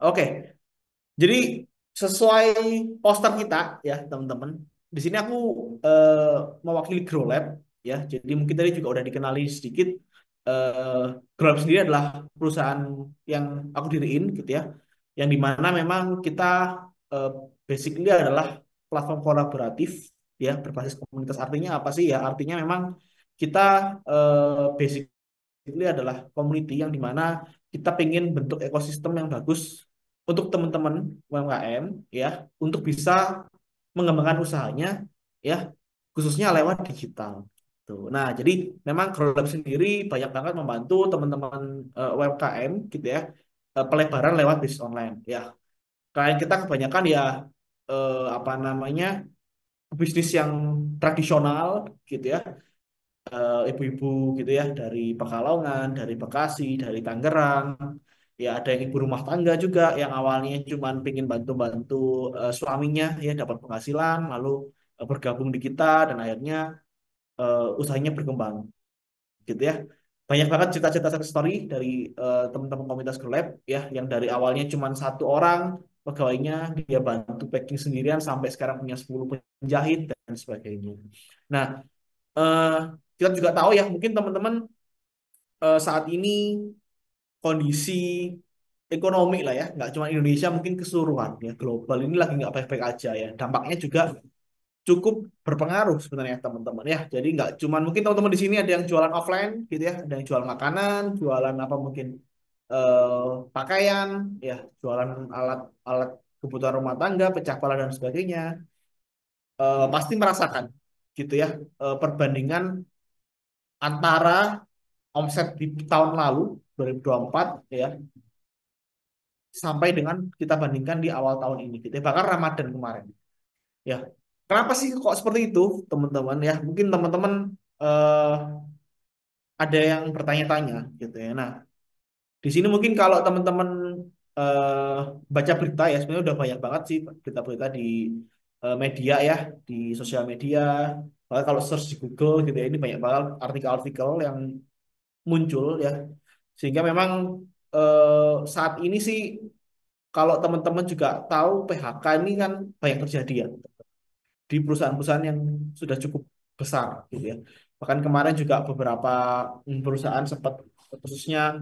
Oke, jadi sesuai poster kita ya teman-teman. Di sini aku eh, mewakili Grow Lab ya. Jadi mungkin tadi juga udah dikenali sedikit. Eh, Grow Lab sendiri adalah perusahaan yang aku diriin gitu ya. Yang dimana memang kita eh, basically adalah platform kolaboratif ya berbasis komunitas. Artinya apa sih ya? Artinya memang kita basically adalah community yang dimana kita pengen bentuk ekosistem yang bagus untuk teman-teman UMKM ya untuk bisa mengembangkan usahanya ya khususnya lewat digital. Tuh. Nah, jadi memang Growlab sendiri banyak banget membantu teman-teman UMKM gitu ya pelebaran lewat bisnis online ya. Klien kita kebanyakan ya apa namanya bisnis yang tradisional gitu ya ibu-ibu gitu ya dari Pekalongan, dari Bekasi, dari Tangerang. Ya ada yang ibu rumah tangga juga yang awalnya cuma pengen bantu-bantu suaminya ya dapat penghasilan lalu bergabung di kita dan akhirnya usahanya berkembang gitu ya. Banyak banget cerita-cerita success story dari teman-teman komunitas Grab ya yang dari awalnya cuma satu orang pegawainya dia bantu packing sendirian sampai sekarang punya 10 penjahit dan sebagainya. Nah, eh, kita juga tahu ya, mungkin teman-teman saat ini kondisi ekonomi lah ya, nggak cuma Indonesia, mungkin keseluruhan ya, global ini lagi nggak baik-baik aja ya. Dampaknya juga cukup berpengaruh sebenarnya teman-teman ya. Jadi nggak cuma mungkin teman-teman di sini ada yang jualan offline gitu ya, ada yang jual makanan, jualan apa mungkin eh, pakaian, ya, jualan alat-alat kebutuhan rumah tangga, pecah pala dan sebagainya. Pasti merasakan gitu ya perbandingan antara omset di tahun lalu 2024 ya sampai dengan kita bandingkan di awal tahun ini gitu ya. Bahkan Ramadan kemarin ya. Kenapa sih kok seperti itu teman-teman ya? Mungkin teman-teman eh, ada yang bertanya-tanya gitu ya. Nah, di sini mungkin kalau teman-teman eh, baca berita ya sebenarnya udah banyak banget sih berita-berita di media ya, di sosial media. Bahkan kalau search di Google gitu ya, ini banyak banget artikel-artikel yang muncul ya. Sehingga memang saat ini sih kalau teman-teman juga tahu PHK ini kan banyak terjadi ya di perusahaan-perusahaan yang sudah cukup besar gitu ya. Bahkan kemarin juga beberapa perusahaan sempat khususnya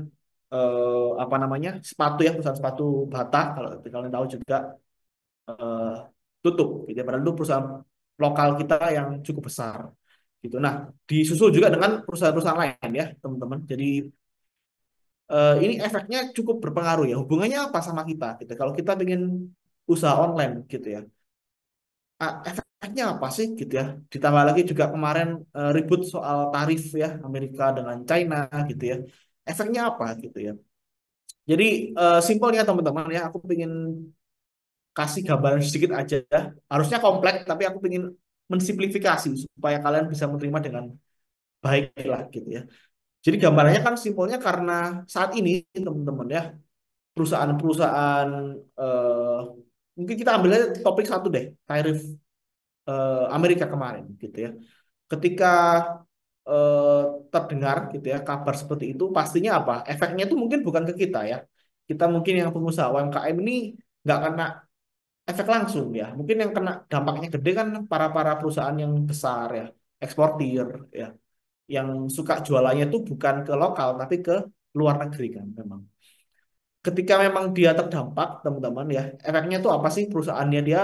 apa namanya sepatu ya perusahaan sepatu Bata kalau kalian tahu juga eh, tutup gitu ya. Padahal itu perusahaan lokal kita yang cukup besar gitu. Nah, disusul juga dengan perusahaan-perusahaan lain ya teman-teman. Jadi ini efeknya cukup berpengaruh ya. Hubungannya apa sama kita gitu. Kalau kita ingin usaha online gitu ya. Efeknya apa sih gitu ya. Ditambah lagi juga kemarin ribut soal tarif ya Amerika dengan China gitu ya. Efeknya apa gitu ya. Jadi simpelnya teman-teman ya, aku ingin kasih gambaran sedikit aja. Harusnya kompleks, tapi aku ingin mensimplifikasi supaya kalian bisa menerima dengan baik lah gitu ya. Jadi gambarannya kan simpelnya karena saat ini teman-teman ya, perusahaan-perusahaan eh, mungkin kita ambil aja topik satu deh, tarif Amerika kemarin gitu ya. Ketika eh, terdengar gitu ya kabar seperti itu, pastinya apa? Efeknya itu mungkin bukan ke kita ya. Kita mungkin yang pengusaha UMKM ini nggak kena efek langsung ya. Mungkin yang kena dampaknya gede kan para perusahaan yang besar ya, eksportir ya, yang suka jualannya itu bukan ke lokal tapi ke luar negeri kan memang. Ketika memang dia terdampak teman-teman ya, efeknya itu apa sih perusahaannya dia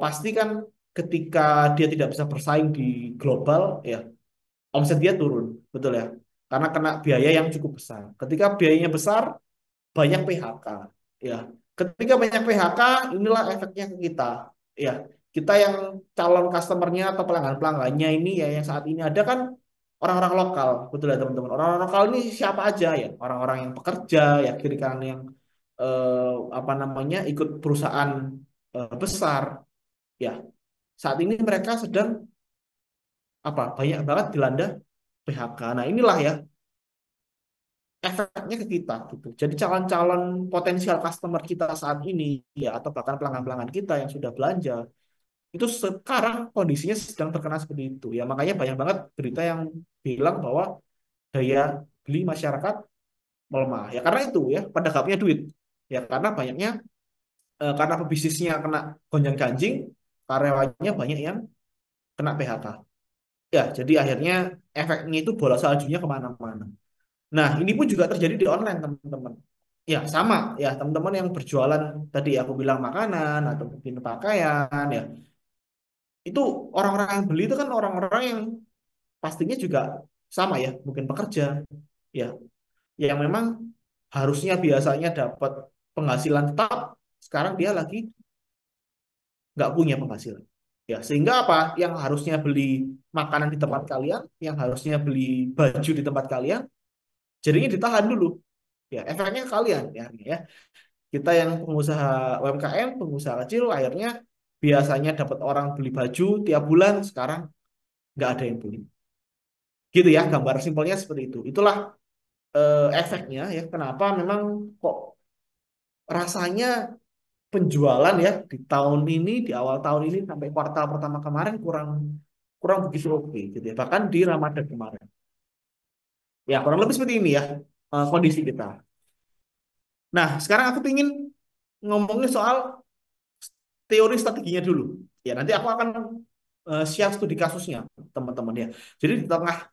pasti kan ketika dia tidak bisa bersaing di global ya omset dia turun betul ya karena kena biaya yang cukup besar. Ketika biayanya besar banyak PHK ya. Ketika banyak PHK inilah efeknya ke kita ya. Kita yang calon customernya atau pelanggan-pelanggannya ini ya yang saat ini ada kan orang-orang lokal betul ya teman-teman. Orang-orang lokal ini siapa aja ya? Orang-orang yang pekerja ya kiri kanan yang apa namanya ikut perusahaan besar ya. Saat ini mereka sedang apa banyak banget dilanda PHK. Nah, inilah ya efeknya ke kita gitu. Jadi calon-calon potensial customer kita saat ini ya atau bahkan pelanggan-pelanggan kita yang sudah belanja itu sekarang kondisinya sedang terkena seperti itu. Ya makanya banyak banget berita yang bilang bahwa daya beli masyarakat melemah. Ya karena itu ya pada nggak punya duit. Ya karena banyaknya karena pebisnisnya kena gonjang-ganjing, karyawannya banyak yang kena PHK. Ya, jadi akhirnya efeknya itu bola saljunya kemana-mana. Nah, ini pun juga terjadi di online, teman-teman. Ya, sama ya, teman-teman yang berjualan tadi aku bilang makanan atau mungkin pakaian ya. Itu orang-orang yang beli itu kan orang-orang yang pastinya juga sama ya, mungkin pekerja ya, yang memang harusnya biasanya dapat penghasilan tetap, sekarang dia lagi nggak punya penghasilan. Ya, sehingga apa? Yang harusnya beli makanan di tempat kalian, yang harusnya beli baju di tempat kalian, jadinya ditahan dulu. Ya, efeknya ke kalian ya. Kita yang pengusaha UMKM, pengusaha kecil, akhirnya biasanya dapat orang beli baju tiap bulan, sekarang nggak ada yang beli. Gitu ya, gambar simpelnya seperti itu. Itulah efeknya ya. Kenapa memang kok rasanya penjualan ya di tahun ini, di awal tahun ini sampai kuartal pertama kemarin kurang kurang begitu oke gitu ya. Bahkan di Ramadan kemarin. Ya, kurang lebih seperti ini ya kondisi kita. Nah, sekarang aku ingin ngomongin soal teori strateginya dulu. Ya, nanti aku akan share studi kasusnya, teman-teman ya. Jadi di tengah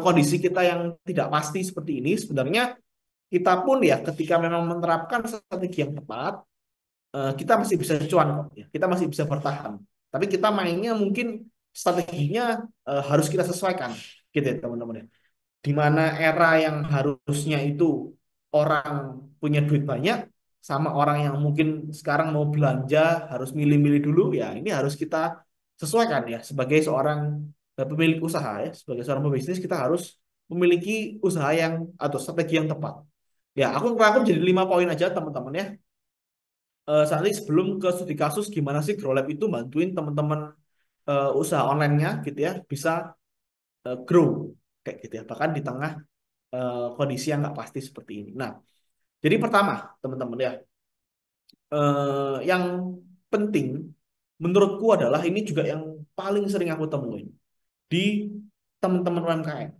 kondisi kita yang tidak pasti seperti ini, sebenarnya kita pun ya ketika memang menerapkan strategi yang tepat, kita masih bisa cuan kok ya. Kita masih bisa bertahan. Tapi kita mainnya mungkin strateginya harus kita sesuaikan gitu ya teman-teman ya. Di mana era yang harusnya itu orang punya duit banyak sama orang yang mungkin sekarang mau belanja harus milih-milih dulu ya, ini harus kita sesuaikan ya sebagai seorang pemilik usaha ya, sebagai seorang pebisnis kita harus memiliki usaha yang atau strategi yang tepat. Ya, aku ngerangkum jadi 5 poin aja teman-teman ya. Nanti sebelum ke studi kasus gimana sih GrowLab itu bantuin teman-teman usaha online-nya gitu ya bisa grow kayak gitu ya bahkan di tengah kondisi yang nggak pasti seperti ini. Nah, jadi pertama teman-teman ya yang penting menurutku adalah ini juga yang paling sering aku temuin di teman-teman UMKM.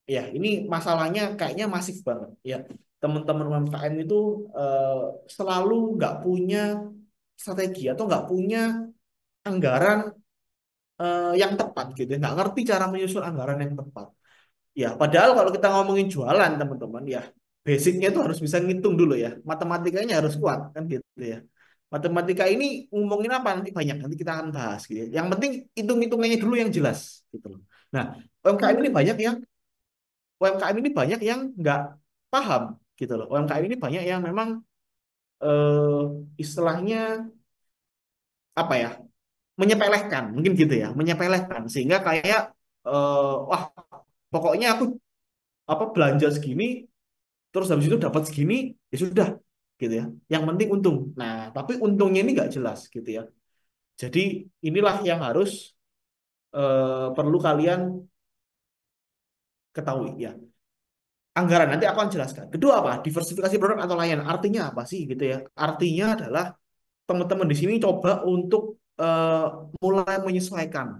Ya, ini masalahnya kayaknya masif banget ya. Teman-teman UMKM itu eh, selalu nggak punya strategi atau nggak punya anggaran yang tepat gitu, ya. Nggak ngerti cara menyusun anggaran yang tepat. Ya, padahal kalau kita ngomongin jualan teman-teman ya, basicnya itu harus bisa ngitung dulu ya, matematikanya harus kuat kan gitu ya. Matematika ini ngomongin apa nanti banyak, nanti kita akan bahas gitu ya. Yang penting hitung-hitungannya dulu yang jelas gitu loh. Nah, UMKM ini banyak yang UMKM ini banyak yang nggak paham gitu loh. UMKM ini banyak yang memang istilahnya apa ya? Menyepelekan, mungkin gitu ya, menyepelekan sehingga kayak wah pokoknya aku apa belanja segini terus habis itu dapat segini ya sudah gitu ya. Yang penting untung. Nah, tapi untungnya ini nggak jelas gitu ya. Jadi inilah yang harus perlu kalian ketahui ya. Anggaran nanti aku akan jelaskan. Kedua apa? Diversifikasi produk atau layanan. Artinya apa sih gitu ya? Artinya adalah teman-teman di sini coba untuk eh, mulai menyesuaikan.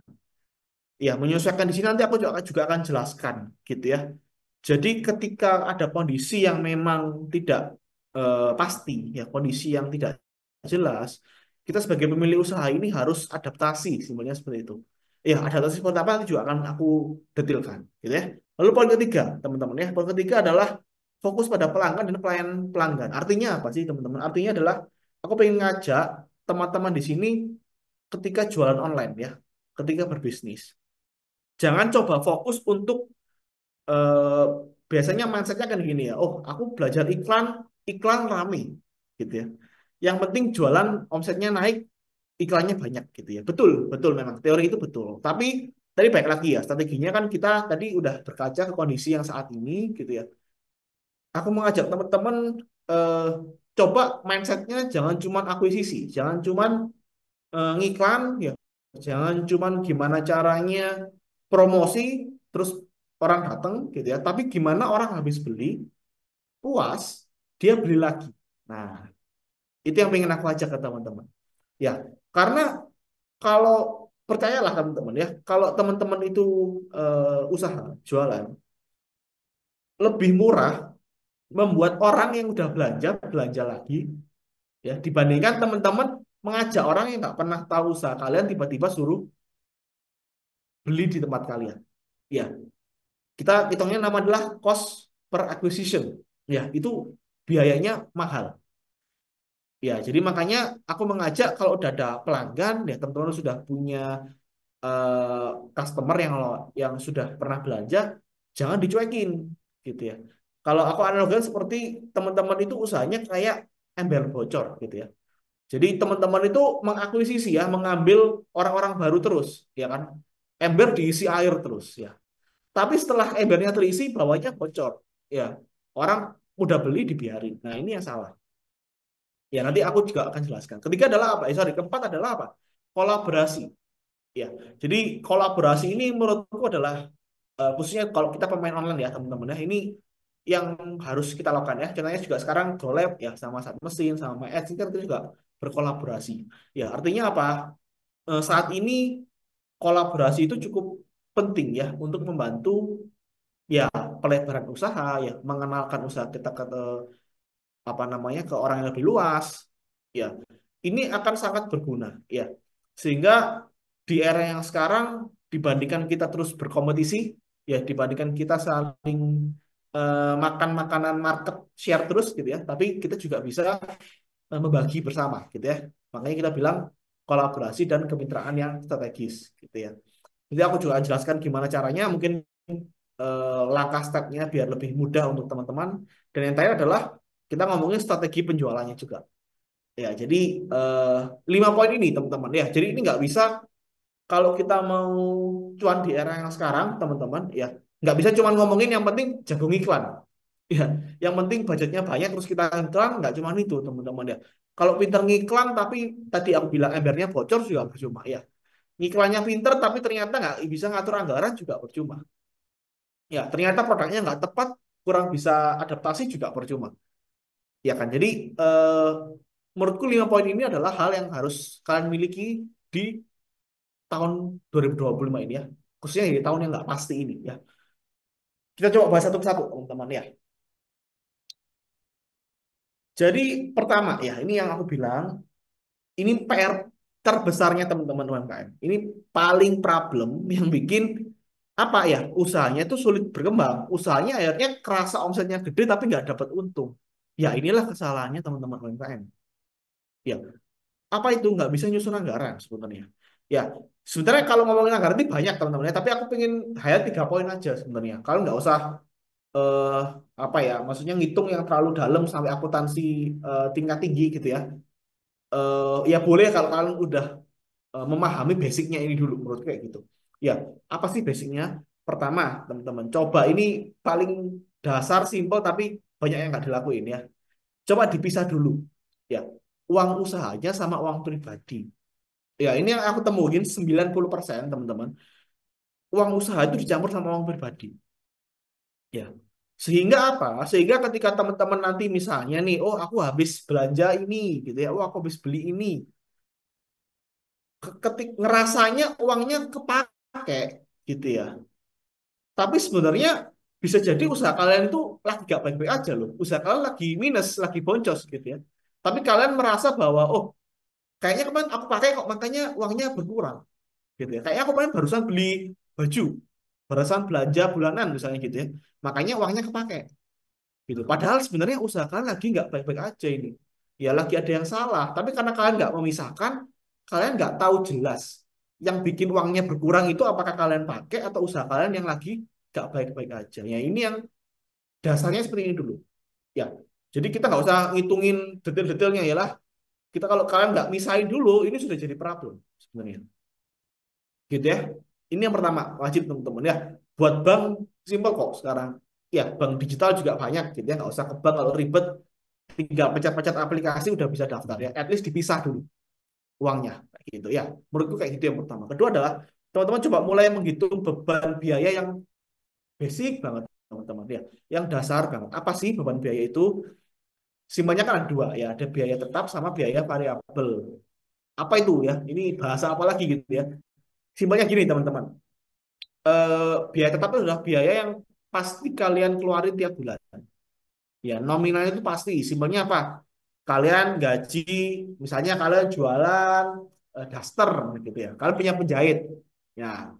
Ya, menyesuaikan di sini nanti aku juga akan jelaskan gitu ya. Jadi ketika ada kondisi yang memang tidak pasti, ya kondisi yang tidak jelas, kita sebagai pemilik usaha ini harus adaptasi, sebenarnya seperti itu. Ya, adaptasi seperti apa nanti juga akan aku detilkan, gitu ya. Lalu poin ketiga, teman-teman ya, poin ketiga adalah fokus pada pelanggan dan pelayanan pelanggan. Artinya apa sih, teman-teman? Artinya adalah aku pengen ngajak teman-teman di sini ketika jualan online ya, ketika berbisnis, jangan coba fokus untuk eh, biasanya mindsetnya kan gini ya, oh aku belajar iklan, iklan rame gitu ya. Yang penting jualan omsetnya naik, iklannya banyak gitu ya. Betul, betul memang teori itu betul. Tapi tadi baik lagi ya, strateginya kan kita tadi udah berkaca ke kondisi yang saat ini gitu ya. Aku mengajak teman-teman eh, coba mindsetnya jangan cuman akuisisi, jangan cuman ngiklan ya, jangan cuman gimana caranya promosi terus orang datang gitu ya, tapi gimana orang habis beli puas dia beli lagi. Nah, itu yang pengen aku ajak ke teman-teman ya, karena kalau percayalah teman-teman ya, kalau teman-teman itu usaha jualan lebih murah membuat orang yang udah belanja belanja lagi, ya, dibandingkan teman-teman mengajak orang yang nggak pernah tahu usaha kalian tiba-tiba suruh beli di tempat kalian. Ya, kita hitungnya nama adalah cost per acquisition. Ya, itu biayanya mahal. Ya, jadi makanya aku mengajak kalau udah ada pelanggan, ya teman-teman sudah punya eh, customer yang sudah pernah belanja, jangan dicuekin, gitu ya. Kalau aku analogikan seperti teman-teman itu usahanya kayak ember bocor, gitu ya. Jadi teman-teman itu mengakuisisi ya, mengambil orang-orang baru terus, ya kan? Ember diisi air terus, ya. Tapi setelah embernya terisi, bawahnya bocor, ya. Orang udah beli dibiarin. Nah, ini yang salah. Ya, nanti aku juga akan jelaskan. Ketiga adalah apa? Sorry, keempat adalah apa? Kolaborasi. Ya, jadi kolaborasi ini menurutku adalah khususnya kalau kita pemain online ya teman-teman ya, ini yang harus kita lakukan ya. Contohnya juga sekarang GoLab ya sama Saat Mesin sama MyAds ini kan kita juga berkolaborasi. Ya, artinya apa? Saat ini kolaborasi itu cukup penting ya untuk membantu ya pelebaran usaha ya, mengenalkan usaha kita ke apa namanya ke orang yang lebih luas. Ya, ini akan sangat berguna ya. Sehingga di era yang sekarang dibandingkan kita terus berkompetisi ya, dibandingkan kita saling makan makanan market share terus gitu ya, tapi kita juga bisa membagi bersama gitu ya. Makanya kita bilang kolaborasi dan kemitraan yang strategis gitu ya. Jadi aku juga jelaskan gimana caranya, mungkin langkah stepnya biar lebih mudah untuk teman-teman. Dan yang terakhir adalah kita ngomongin strategi penjualannya juga. Ya, jadi eh, 5 poin ini teman-teman. Ya, jadi ini nggak bisa kalau kita mau cuan di era yang sekarang, teman-teman. Ya, nggak bisa cuma ngomongin yang penting jago iklan. Ya, yang penting budgetnya banyak terus kita iklan, nggak cuma itu teman-teman ya. Kalau pinter ngiklan tapi tadi aku bilang embernya bocor juga percuma ya. Ngiklannya pinter tapi ternyata nggak bisa ngatur anggaran juga percuma. Ya, ternyata produknya nggak tepat, kurang bisa adaptasi juga percuma. Ya kan, jadi eh, menurutku 5 poin ini adalah hal yang harus kalian miliki di tahun 2025 ini ya. Khususnya di tahun yang nggak pasti ini ya. Kita coba bahas satu persatu, teman-teman ya. Jadi pertama ya, ini yang aku bilang, ini PR terbesarnya teman-teman UMKM. Ini paling problem yang bikin apa ya, usahanya itu sulit berkembang. Usahanya akhirnya kerasa omsetnya gede tapi nggak dapat untung. Ya inilah kesalahannya teman-teman UMKM. Ya, apa itu nggak bisa nyusun anggaran sebenarnya? Ya, sebenarnya kalau ngomongin anggaran ini banyak teman-teman ya, tapi aku pengen highlight 3 poin aja sebenarnya. Kalau nggak usah eh, apa ya, maksudnya ngitung yang terlalu dalam sampai akuntansi tingkat tinggi gitu ya. Ya boleh kalau kalian udah memahami basicnya ini dulu, menurut kayak gitu. Ya, apa sih basicnya? Pertama, teman-teman, coba ini paling dasar, simpel tapi banyak yang nggak dilakuin ya. Coba dipisah dulu. Ya, uang usahanya sama uang pribadi. Ya, ini yang aku temuin 90% teman-teman. Uang usaha itu dicampur sama uang pribadi. Ya. Sehingga apa? Sehingga ketika teman-teman nanti misalnya nih, oh aku habis belanja ini gitu ya, oh aku habis beli ini. Ketik ngerasanya uangnya kepake gitu ya. Tapi sebenarnya bisa jadi usaha kalian itu lagi gak baik-baik aja loh. Usaha kalian lagi minus, lagi boncos gitu ya. Tapi kalian merasa bahwa, oh kayaknya kemarin aku pakai kok makanya uangnya berkurang gitu ya. Kayaknya aku kemarin barusan beli baju, barusan belanja bulanan misalnya gitu ya. Makanya uangnya kepake gitu. Padahal sebenarnya usaha kalian lagi nggak baik-baik aja ini. Ya lagi ada yang salah. Tapi karena kalian nggak memisahkan, kalian nggak tahu jelas. Yang bikin uangnya berkurang itu apakah kalian pakai atau usaha kalian yang lagi nggak baik-baik aja. Ya ini yang dasarnya seperti ini dulu. Ya. Jadi kita nggak usah ngitungin detail-detailnya ya lah. Kita kalau kalian nggak misahin dulu, ini sudah jadi problem sebenarnya. Gitu ya. Ini yang pertama, wajib teman-teman ya. Buat bank, simpel kok sekarang. Ya, bank digital juga banyak gitu ya. Nggak usah ke bank kalau ribet, tinggal pencet-pencet aplikasi udah bisa daftar ya. At least dipisah dulu uangnya. Kayak gitu ya. Menurutku kayak gitu yang pertama. Kedua adalah, teman-teman coba mulai menghitung beban biaya yang basic banget, teman-teman ya. Yang dasar banget. Apa sih beban biaya itu? Simpelnya kan ada dua ya. Ada biaya tetap sama biaya variabel. Apa itu ya? Ini bahasa apa lagi gitu ya. Simpelnya gini, teman-teman. Biaya tetap itu adalah biaya yang pasti kalian keluarin tiap bulan. Ya, nominal itu pasti. Simpelnya apa? Kalian gaji, misalnya kalian jualan daster gitu ya. Kalian punya penjahit. Ya,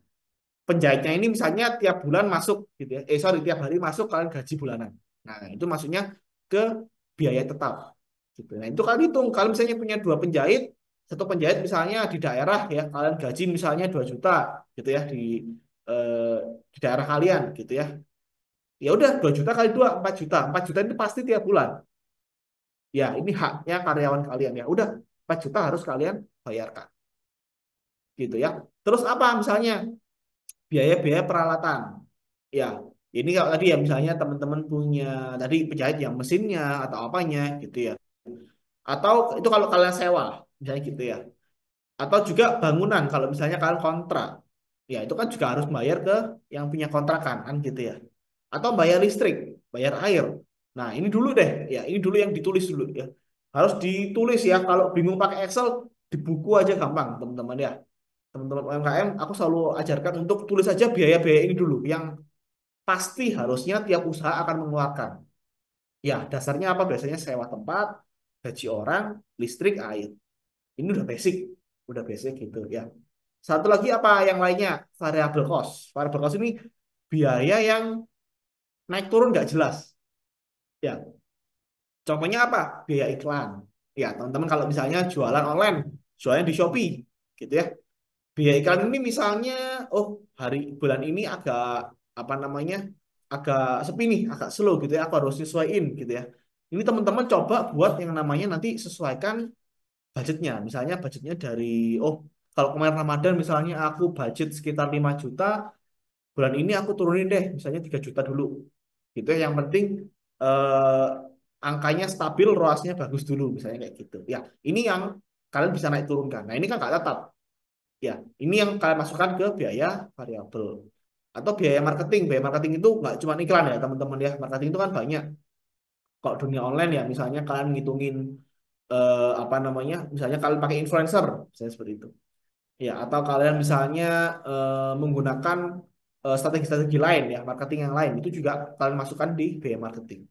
penjahitnya ini misalnya tiap bulan masuk gitu ya. Sorry, tiap hari masuk kalian gaji bulanan. Nah, itu masuknya ke biaya tetap. Gitu. Nah, itu kalian hitung. Kalau misalnya punya dua penjahit, satu penjahit misalnya di daerah ya, kalian gaji misalnya 2 juta gitu ya eh, di daerah kalian gitu ya. Ya udah 2 juta kali 2 4 juta. 4 juta itu pasti tiap bulan. Ya, ini haknya karyawan kalian ya. Udah 4 juta harus kalian bayarkan gitu ya. Terus apa misalnya biaya-biaya peralatan. Ya, ini kalau tadi ya misalnya teman-teman punya tadi penjahit yang mesinnya atau apanya gitu ya. Atau itu kalau kalian sewa, misalnya gitu ya. Atau juga bangunan kalau misalnya kalian kontrak. Ya, itu kan juga harus bayar ke yang punya kontrakan kan gitu ya. Atau bayar listrik, bayar air. Nah, ini dulu deh. Ya, ini dulu yang ditulis dulu ya. Harus ditulis ya. Kalau bingung pakai Excel, di buku aja gampang, teman-teman ya. Teman-teman UMKM, aku selalu ajarkan untuk tulis aja biaya-biaya ini dulu yang pasti harusnya tiap usaha akan mengeluarkan. Ya, dasarnya apa? Biasanya sewa tempat, gaji orang, listrik, air. Ini udah basic gitu ya. Satu lagi apa yang lainnya? Variable cost. Variable cost ini biaya yang naik turun nggak jelas. Ya, contohnya apa? Biaya iklan. Ya, teman-teman kalau misalnya jualan online, jualan di Shopee, gitu ya. Biaya iklan ini misalnya, oh hari bulan ini agak apa namanya, agak sepi nih, agak slow gitu ya. Aku harus sesuaiin gitu ya. Ini teman-teman coba buat yang namanya nanti sesuaikan budgetnya. Misalnya budgetnya dari, oh kalau kemarin Ramadan misalnya aku budget sekitar 5 juta, bulan ini aku turunin deh, misalnya 3 juta dulu. Gitu ya. Yang penting eh, angkanya stabil, ROAS-nya bagus dulu, misalnya kayak gitu. Ya, ini yang kalian bisa naik turunkan. Nah, ini kan nggak tetap. Ya, ini yang kalian masukkan ke biaya variabel. Atau biaya marketing. Biaya marketing itu nggak cuma iklan ya, teman-teman ya. Marketing itu kan banyak. Kalau dunia online ya, misalnya kalian ngitungin apa namanya, misalnya kalian pakai influencer, misalnya seperti itu. Ya, atau kalian misalnya menggunakan strategi-strategi lain ya, marketing yang lain, itu juga kalian masukkan di biaya marketing.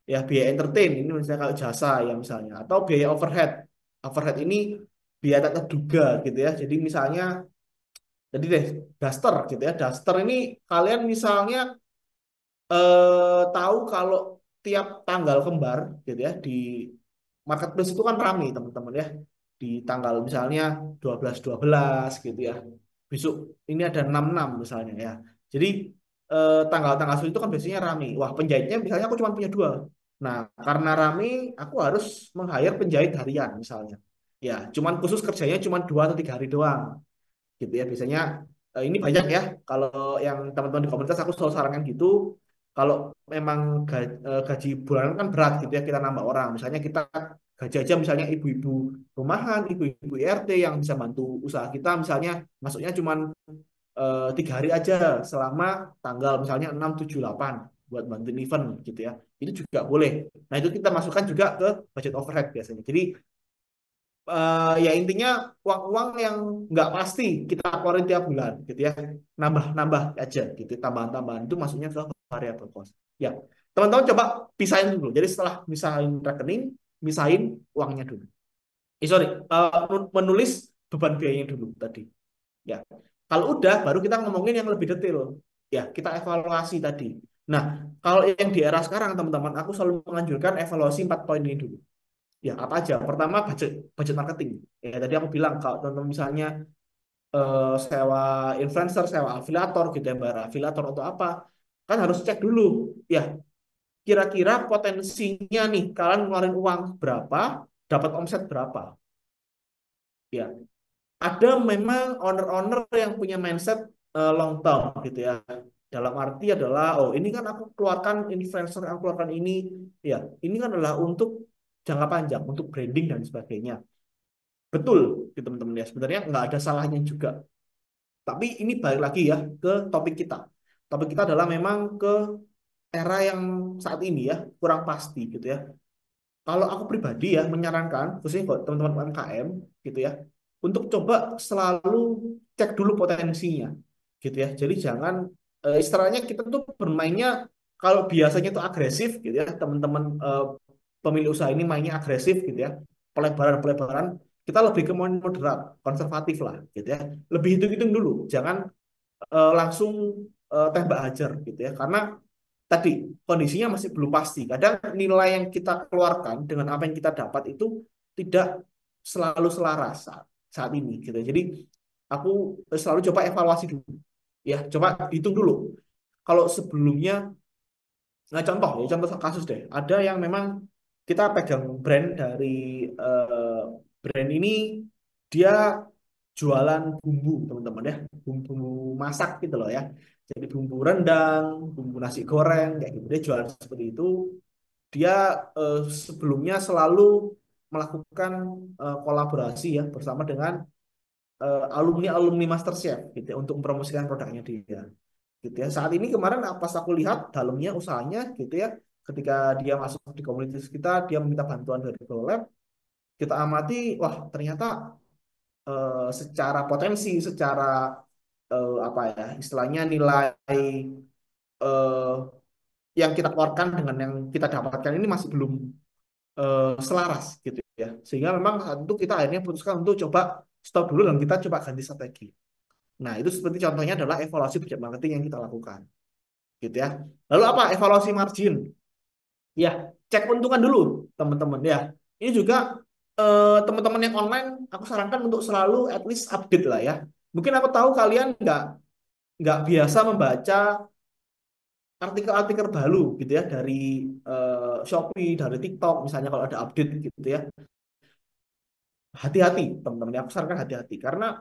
Ya, biaya entertain, ini misalnya kalau jasa ya misalnya. Atau biaya overhead. Overhead ini biaya tak terduga gitu ya. Jadi misalnya jadi deh, daster gitu ya. Daster ini kalian misalnya tahu kalau tiap tanggal kembar gitu ya di marketplace itu kan ramai teman-teman ya. Di tanggal misalnya 12-12 gitu ya. Besok ini ada 66 misalnya ya. Jadi tanggal-tanggal itu kan biasanya ramai. Wah, penjahitnya misalnya aku cuma punya dua. Nah, karena ramai, aku harus meng-hire penjahit harian misalnya. Ya, cuman khusus kerjanya cuma 2 atau 3 hari doang gitu ya biasanya ini banyak ya kalau yang teman-teman di komunitas aku selalu sarankan gitu kalau memang gaji bulanan kan berat gitu ya kita nambah orang misalnya kita gaji aja misalnya ibu-ibu rumahan ibu-ibu RT yang bisa bantu usaha kita misalnya masuknya cuma 3 hari aja selama tanggal misalnya 6, 7, 8 buat bantuin event gitu ya itu juga boleh nah itu kita masukkan juga ke budget overhead biasanya jadi ya intinya uang-uang yang nggak pasti kita keluarin tiap bulan gitu ya nambah-nambah aja gitu tambahan-tambahan itu masuknya ke variable cost ya teman-teman coba pisahin dulu jadi setelah misahin rekening misahin uangnya dulu sorry menulis beban biayanya dulu tadi ya kalau udah baru kita ngomongin yang lebih detail ya kita evaluasi tadi nah kalau yang di era sekarang teman-teman aku selalu menganjurkan evaluasi 4 poin ini dulu. Ya, apa aja? Pertama, budget budget marketing. Ya, tadi aku bilang kalau teman misalnya sewa influencer, sewa afiliator gitu ya, bayar afiliator atau apa, kan harus cek dulu. Ya, kira-kira potensinya nih, kalian ngeluarin uang berapa, dapat omset berapa. Ya, ada memang owner-owner yang punya mindset long term gitu ya. Dalam arti adalah, oh ini kan aku keluarkan influencer, aku keluarkan ini, ya ini kan adalah untuk jangka panjang, untuk branding dan sebagainya. Betul, gitu, teman-teman ya. Sebenarnya nggak ada salahnya juga. Tapi ini balik lagi ya ke topik kita. Topik kita adalah memang ke era yang saat ini ya kurang pasti gitu ya. Kalau aku pribadi ya menyarankan, khususnya buat teman-teman UMKM gitu ya, untuk coba selalu cek dulu potensinya gitu ya. Jadi jangan istilahnya kita tuh bermainnya kalau biasanya itu agresif gitu ya, teman-teman pemilik usaha ini mainnya agresif gitu ya, pelebaran-pelebaran, kita lebih ke moderat, konservatif lah gitu ya. Lebih hitung-hitung dulu, jangan langsung tembak hajar gitu ya. Karena tadi kondisinya masih belum pasti. Kadang nilai yang kita keluarkan dengan apa yang kita dapat itu tidak selalu selaras saat ini gitu. Jadi aku selalu coba evaluasi dulu. Ya, coba hitung dulu. Kalau sebelumnya, nah contoh ya, contoh kasus deh. Ada yang memang kita pegang brand dari eh, brand ini, dia jualan bumbu teman-teman ya, bumbu masak gitu loh ya. Jadi bumbu rendang, bumbu nasi goreng kayak gitu. Dia jualan seperti itu. Dia sebelumnya selalu melakukan kolaborasi ya bersama dengan alumni-alumni MasterChef gitu ya, untuk mempromosikan produknya dia gitu ya. Saat ini kemarin pas aku lihat dalamnya usahanya gitu ya, ketika dia masuk di komunitas kita, dia meminta bantuan dari GoLab, kita amati, wah ternyata secara potensi, secara apa ya istilahnya nilai eh, yang kita keluarkan dengan yang kita dapatkan ini masih belum selaras gitu ya. Sehingga memang saat itu kita akhirnya putuskan untuk coba stop dulu dan kita coba ganti strategi. Nah, itu seperti contohnya adalah evaluasi budget marketing yang kita lakukan, gitu ya. Lalu apa? Evaluasi margin. Ya, cek keuntungan dulu, teman-teman ya. Ini juga teman-teman yang online, aku sarankan untuk selalu at least update lah ya. Mungkin aku tahu kalian nggak biasa membaca artikel-artikel baru gitu ya dari Shopee, dari TikTok misalnya kalau ada update gitu ya. Hati-hati, teman-teman. Ya, aku sarankan hati-hati karena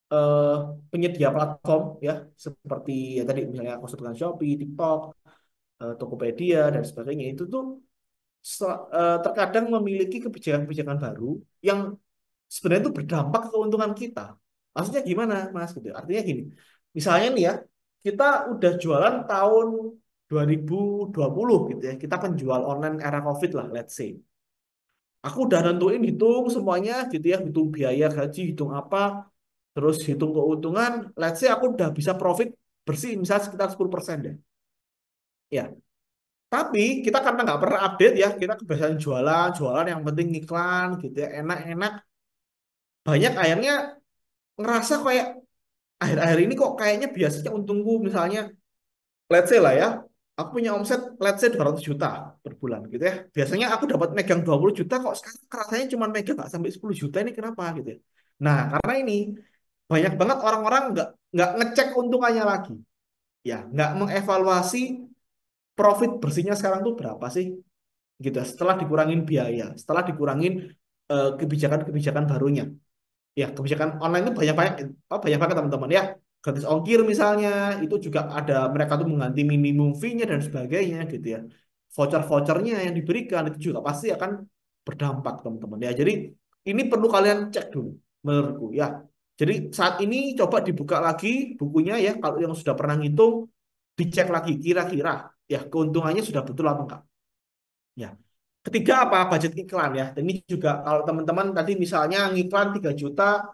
eh, penyedia platform ya seperti ya tadi misalnya aku sebutkan Shopee, TikTok, Tokopedia dan sebagainya itu tuh terkadang memiliki kebijakan-kebijakan baru yang sebenarnya itu berdampak ke keuntungan kita. Maksudnya gimana, Mas? Gitu. Artinya gini, misalnya nih ya, kita udah jualan tahun 2020 gitu ya, kita penjual online era COVID lah, let's say. Aku udah nentuin hitung semuanya gitu ya, hitung biaya gaji, hitung apa, terus hitung keuntungan, let's say aku udah bisa profit bersih misalnya sekitar 10% deh. Ya, tapi kita karena nggak pernah update ya, kita kebiasaan jualan, jualan yang penting iklan gitu ya, enak-enak. Banyak akhirnya ngerasa kayak akhir-akhir ini kok kayaknya biasanya untungku misalnya, let's say lah ya, aku punya omset let's say 200 juta per bulan gitu ya. Biasanya aku dapat megang 20 juta kok sekarang rasanya cuma megang nggak sampai 10 juta ini kenapa gitu ya. Nah, karena ini banyak banget orang-orang nggak ngecek untungannya lagi. Ya, nggak mengevaluasi profit bersihnya sekarang tuh berapa sih gitu ya, setelah dikurangin biaya, setelah dikurangin kebijakan-kebijakan barunya. Ya, kebijakan online itu banyak banget teman-teman ya. Gratis ongkir misalnya, itu juga ada mereka tuh mengganti minimum fee-nya dan sebagainya gitu ya. Voucher-vouchernya yang diberikan itu juga pasti akan berdampak teman-teman ya. Jadi ini perlu kalian cek dulu menurutku ya. Jadi saat ini coba dibuka lagi bukunya ya, kalau yang sudah pernah ngitung dicek lagi kira-kira ya keuntungannya sudah betul apa enggak. Ya. Ketiga apa? Budget iklan ya. Dan ini juga kalau teman-teman tadi misalnya ngiklan 3 juta,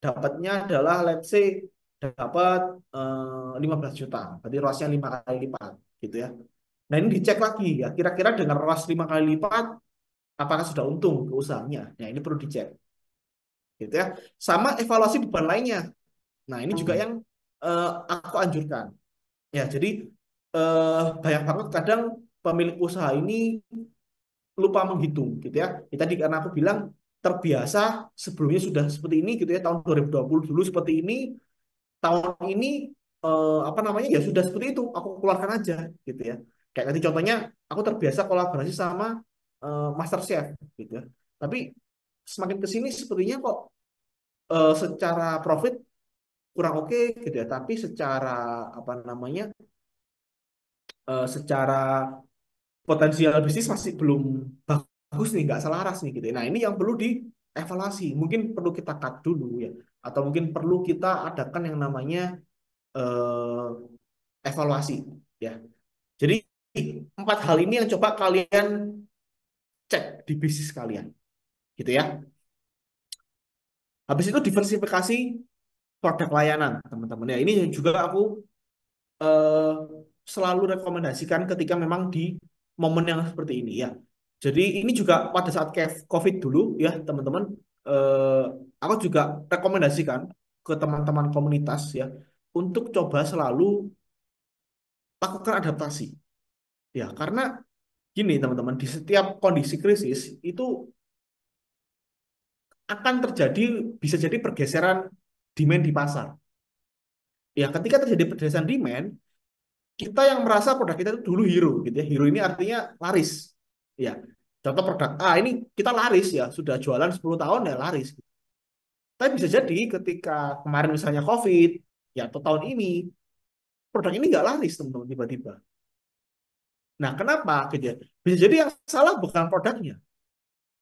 dapatnya adalah let's say dapat 15 juta. Berarti ROAS-nya 5 kali lipat gitu ya. Nah, ini dicek lagi ya. Kira-kira dengan ROAS 5 kali lipat apakah sudah untung ke usahanya? Nah, ini perlu dicek gitu ya. Sama evaluasi beban lainnya. Nah, ini juga yang aku anjurkan. Ya, jadi banyak banget kadang pemilik usaha ini lupa menghitung gitu ya. Ya tadi karena aku bilang terbiasa sebelumnya sudah seperti ini gitu ya, tahun 2020 dulu seperti ini, tahun ini apa namanya ya sudah seperti itu, aku keluarkan aja gitu ya. Kayak tadi contohnya aku terbiasa kolaborasi sama MasterChef gitu ya. Tapi semakin ke sini sepertinya kok secara profit kurang oke gitu ya, tapi secara apa namanya secara potensial bisnis masih belum bagus nih, nggak selaras nih gitu ya. Nah, ini yang perlu dievaluasi. Mungkin perlu kita cut dulu ya, atau mungkin perlu kita adakan yang namanya eh, evaluasi ya. Jadi empat hal ini yang coba kalian cek di bisnis kalian, gitu ya. Habis itu diversifikasi produk layanan, teman-teman. Ya, ini juga aku eh, selalu rekomendasikan ketika memang di momen yang seperti ini ya. Jadi ini juga pada saat COVID dulu ya teman-teman, eh, aku juga rekomendasikan ke teman-teman komunitas ya untuk coba selalu lakukan adaptasi ya, karena gini teman-teman, di setiap kondisi krisis itu akan terjadi, bisa jadi pergeseran demand di pasar. Ya, ketika terjadi pergeseran demand, kita yang merasa produk kita itu dulu hero gitu ya. Hero ini artinya laris. Ya. Contoh produk A ini kita laris ya, sudah jualan 10 tahun ya laris. Tapi bisa jadi ketika kemarin misalnya COVID ya atau tahun ini produk ini nggak laris teman-teman tiba-tiba. Nah, kenapa? Gitu ya. Bisa jadi yang salah bukan produknya,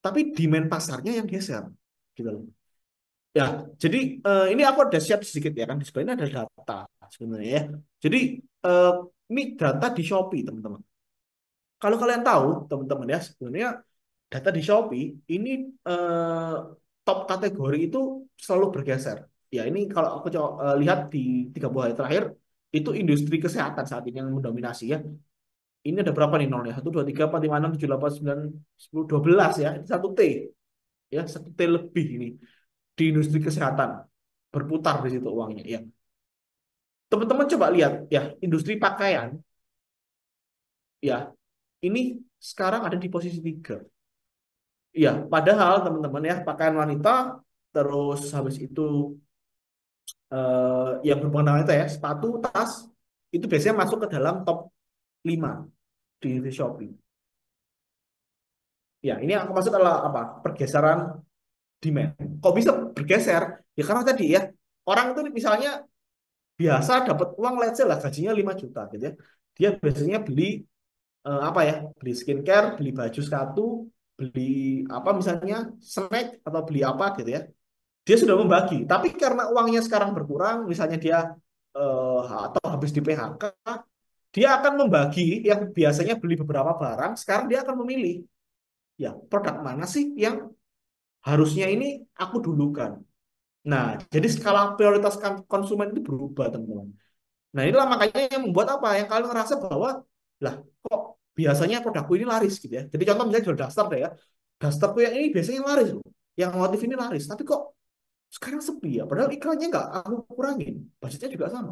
tapi demand pasarnya yang geser. Gitu loh. Ya, jadi ini aku ada siap sedikit ya kan. Di sebelah ini ada data sebenarnya ya. Jadi eh, ini data di Shopee teman-teman. Kalau kalian tahu teman-teman ya, sebenarnya data di Shopee ini eh, top kategori itu selalu bergeser. Ya ini kalau aku lihat di 30 hari terakhir itu industri kesehatan saat ini yang mendominasi ya. Ini ada berapa nih nolnya? 1, 2, 3, 4, 5, 6, 7, 8, 9, 10, 12 ya. Ini satu T ya, satu T lebih ini di industri kesehatan berputar di situ uangnya ya. Teman-teman coba lihat ya, industri pakaian ya, ini sekarang ada di posisi 3. Iya, padahal teman-teman ya, pakaian wanita, terus habis itu yang berhubungan dengan itu ya, sepatu, tas, itu biasanya masuk ke dalam top 5 di Shopee. Ya, ini yang aku maksud adalah apa? Pergeseran demand. Kok bisa bergeser? Ya karena tadi ya, orang itu misalnya biasa dapat uang let's say lah gajinya 5 juta gitu ya. Dia biasanya beli apa ya? Beli skincare, beli baju sepatu, beli apa misalnya snack atau beli apa gitu ya. Dia sudah membagi. Tapi karena uangnya sekarang berkurang, misalnya dia atau habis di PHK, dia akan membagi yang biasanya beli beberapa barang, sekarang dia akan memilih, ya produk mana sih yang harusnya ini aku dulukan. Nah, jadi skala prioritas konsumen itu berubah, teman-teman. Nah, inilah makanya yang membuat apa? Yang kalian ngerasa bahwa, lah, kok biasanya produkku ini laris gitu ya. Jadi contoh misalnya jual daster deh ya. Dasterku yang ini biasanya laris loh. Yang motif ini laris. Tapi kok sekarang sepi ya, padahal iklannya nggak aku kurangin, budgetnya juga sama,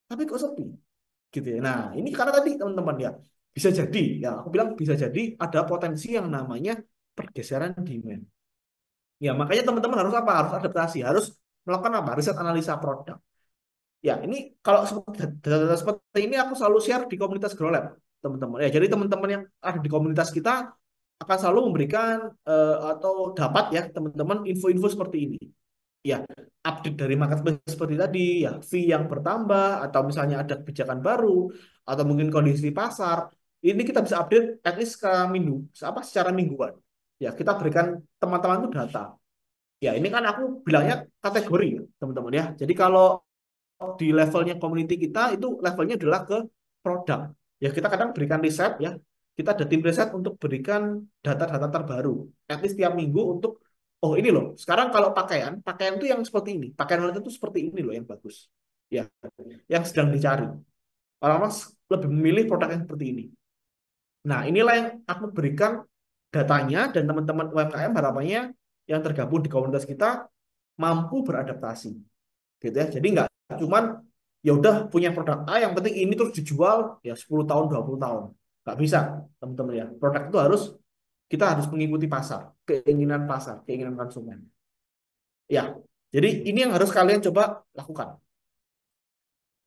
tapi kok sepi gitu ya. Nah ini karena tadi teman-teman ya, bisa jadi ya, aku bilang bisa jadi ada potensi yang namanya pergeseran demand. Ya makanya teman-teman harus apa, harus adaptasi, harus melakukan apa, riset analisa produk. Ya ini kalau data-data seperti ini aku selalu share di komunitas Grow Lab teman-teman ya. Jadi teman-teman yang ada di komunitas kita akan selalu memberikan atau dapat ya teman-teman info-info seperti ini ya, update dari marketplace seperti tadi ya, fee yang bertambah atau misalnya ada kebijakan baru atau mungkin kondisi pasar, ini kita bisa update at least ke minggu apa secara mingguan ya, kita berikan teman-teman itu data ya. Ini kan aku bilangnya kategori ya teman-teman ya. Jadi kalau di levelnya community kita itu levelnya adalah ke produk ya, kita kadang berikan riset ya, kita ada tim riset untuk berikan data-data terbaru at least tiap minggu untuk, oh ini loh sekarang kalau pakaian pakaian itu yang seperti ini, pakaian wanita itu seperti ini loh yang bagus ya, yang sedang dicari orang-orang lebih memilih produk yang seperti ini. Nah inilah yang aku berikan datanya, dan teman-teman UMKM harapannya yang tergabung di komunitas kita mampu beradaptasi gitu ya. Jadi nggak cuman ya udah punya produk A yang penting ini terus dijual ya 10 tahun 20 tahun. Nggak bisa, teman-teman ya. Produk itu harus, kita harus mengikuti pasar, keinginan konsumen. Ya. Jadi ini yang harus kalian coba lakukan.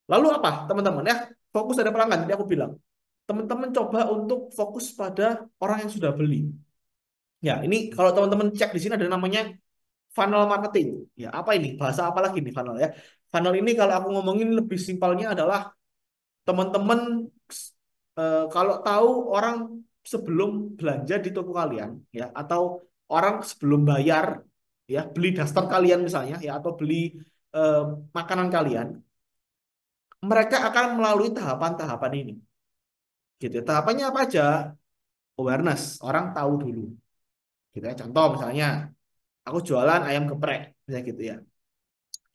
Lalu apa, teman-teman ya? Fokus pada pelanggan, tadi aku bilang. Teman-teman coba untuk fokus pada orang yang sudah beli. Ya, ini kalau teman-teman cek di sini ada namanya funnel marketing. Ya, apa ini? Bahasa apa lagi nih funnel ya? Funnel ini kalau aku ngomongin lebih simpelnya adalah teman-teman kalau tahu orang sebelum belanja di toko kalian ya, atau orang sebelum bayar ya, beli daster kalian misalnya ya, atau beli eh, makanan kalian, mereka akan melalui tahapan-tahapan ini gitu ya. Tahapannya apa aja? Awareness, orang tahu dulu gitu ya. Contoh misalnya aku jualan ayam geprek misalnya gitu ya.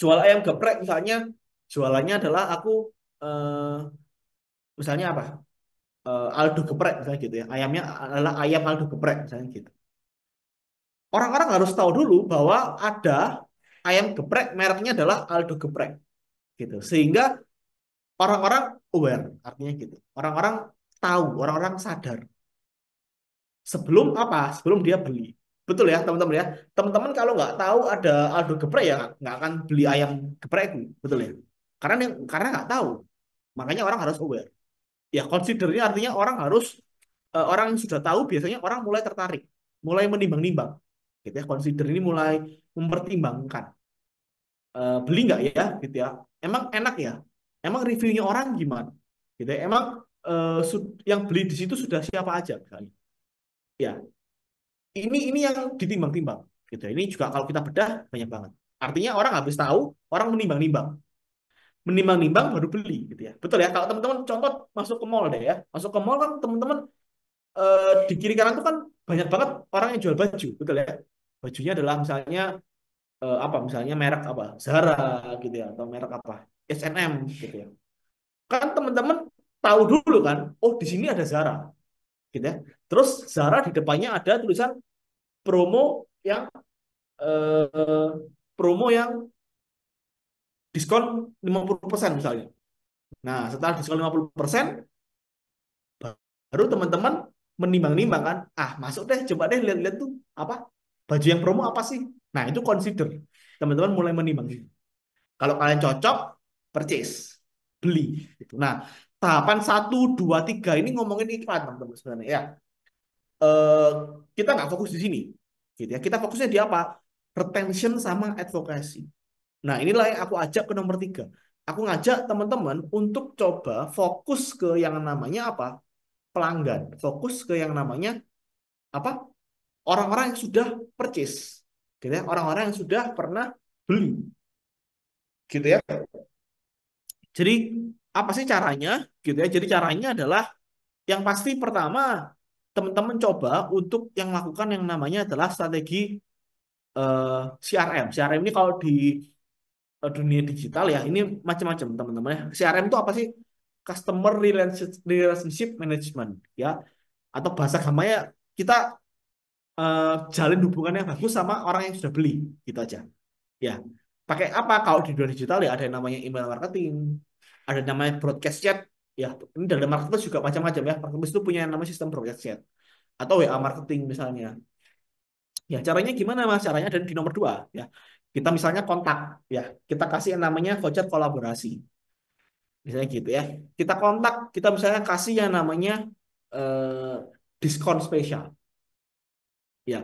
Jual ayam geprek misalnya, jualannya adalah aku eh, Misalnya apa? Aldo geprek misalnya gitu ya. Ayamnya adalah ayam Aldo geprek misalnya gitu. Orang-orang harus tahu dulu bahwa ada ayam geprek mereknya adalah Aldo geprek gitu. Sehingga orang-orang aware artinya gitu. Orang-orang tahu, orang-orang sadar sebelum apa? Sebelum dia beli. Betul ya teman-teman ya. Teman-teman kalau nggak tahu ada Aldo geprek ya nggak akan beli ayam geprek itu, betul ya? Karena nggak tahu. Makanya orang harus aware. Ya considernya artinya orang harus orang yang sudah tahu biasanya orang mulai tertarik, mulai menimbang-nimbang. Gitu ya. Consider ini mulai mempertimbangkan beli nggak ya gitu ya. Emang enak ya? Emang reviewnya orang gimana? Gitu ya. Emang yang beli di situ sudah siapa aja misalnya. Ya, ini yang ditimbang-timbang gitu. Ini juga kalau kita bedah banyak banget. Artinya orang habis tahu, orang menimbang-nimbang. Menimbang-nimbang baru beli gitu ya. Betul ya. Kalau teman-teman contoh masuk ke mall deh ya. Masuk ke mall kan teman-teman di kiri kanan tuh kan banyak banget orang yang jual baju, betul ya. Bajunya adalah misalnya apa misalnya merek apa? Zara gitu ya atau merek apa? H&M gitu ya. Kan teman-teman tahu dulu kan, oh di sini ada Zara gitu ya. Terus Zara di depannya ada tulisan promo yang eh, promo yang diskon 50% misalnya. Nah, setelah diskon 50%, baru teman-teman menimbang-nimbang kan, ah masuk deh, coba deh lihat-lihat tuh apa baju yang promo apa sih. Nah, itu consider. Teman-teman mulai menimbang. Kalau kalian cocok, purchase, beli. Gitu. Nah, tahapan satu 2 3 ini ngomongin iklan, teman-teman sebenarnya ya. Eh, kita nggak fokus di sini. Gitu ya. Kita fokusnya di apa? Retention sama advocacy. Nah, inilah yang aku ajak ke nomor 3. Aku ngajak teman-teman untuk coba fokus ke yang namanya apa? Pelanggan. Fokus ke yang namanya apa? Orang-orang yang sudah purchase. Gitu ya. Orang-orang yang sudah pernah beli. Gitu ya. Jadi apa sih caranya? Gitu ya. Jadi caranya adalah yang pasti pertama teman-teman coba untuk yang lakukan yang namanya adalah strategi CRM. CRM ini kalau di dunia digital ya ini macam-macam teman-teman ya. CRM itu apa sih? Customer Relationship Management ya atau bahasa gampangnya kita jalin hubungan yang bagus sama orang yang sudah beli gitu aja. Ya, pakai apa? Kalau di dunia digital ya ada yang namanya email marketing, ada yang namanya broadcast chat. Ya, ini dalam marketplace juga macam-macam ya. Marketplace itu punya yang namanya sistem broadcast chat atau WA marketing misalnya. Ya, caranya gimana Mas? Caranya ada di nomor 2 ya. Kita misalnya kontak ya. Kita kasih yang namanya voucher kolaborasi. Misalnya gitu ya. Kita kontak, kita misalnya kasih yang namanya eh, diskon spesial. Ya,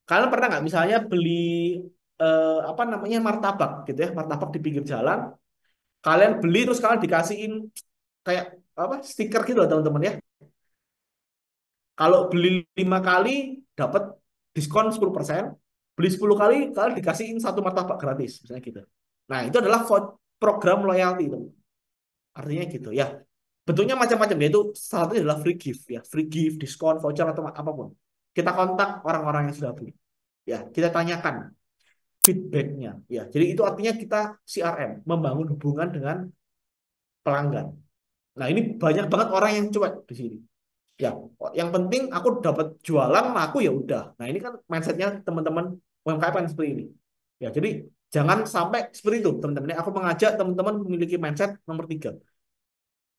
kalian pernah nggak misalnya beli apa namanya martabak gitu ya, martabak di pinggir jalan. Kalian beli terus kalian dikasihin kayak apa stiker gitu loh teman-teman ya. Kalau beli 5 kali dapat diskon 10%, beli 10 kali kalian dikasihin satu martabak gratis misalnya gitu. Nah, itu adalah program loyalty itu. Artinya gitu ya. Bentuknya macam-macam yaitu salah satunya adalah free gift ya, free gift, diskon, voucher atau apapun. Kita kontak orang-orang yang sudah beli. Ya, kita tanyakan feedbacknya. Ya, jadi itu artinya kita CRM, membangun hubungan dengan pelanggan. Nah, ini banyak banget orang yang cuek di sini. Ya, yang penting aku dapat jualan, aku ya udah. Nah, ini kan mindsetnya teman-teman UMKM kan seperti ini. Ya, jadi jangan sampai seperti itu, teman-teman. Aku mengajak teman-teman memiliki mindset nomor 3.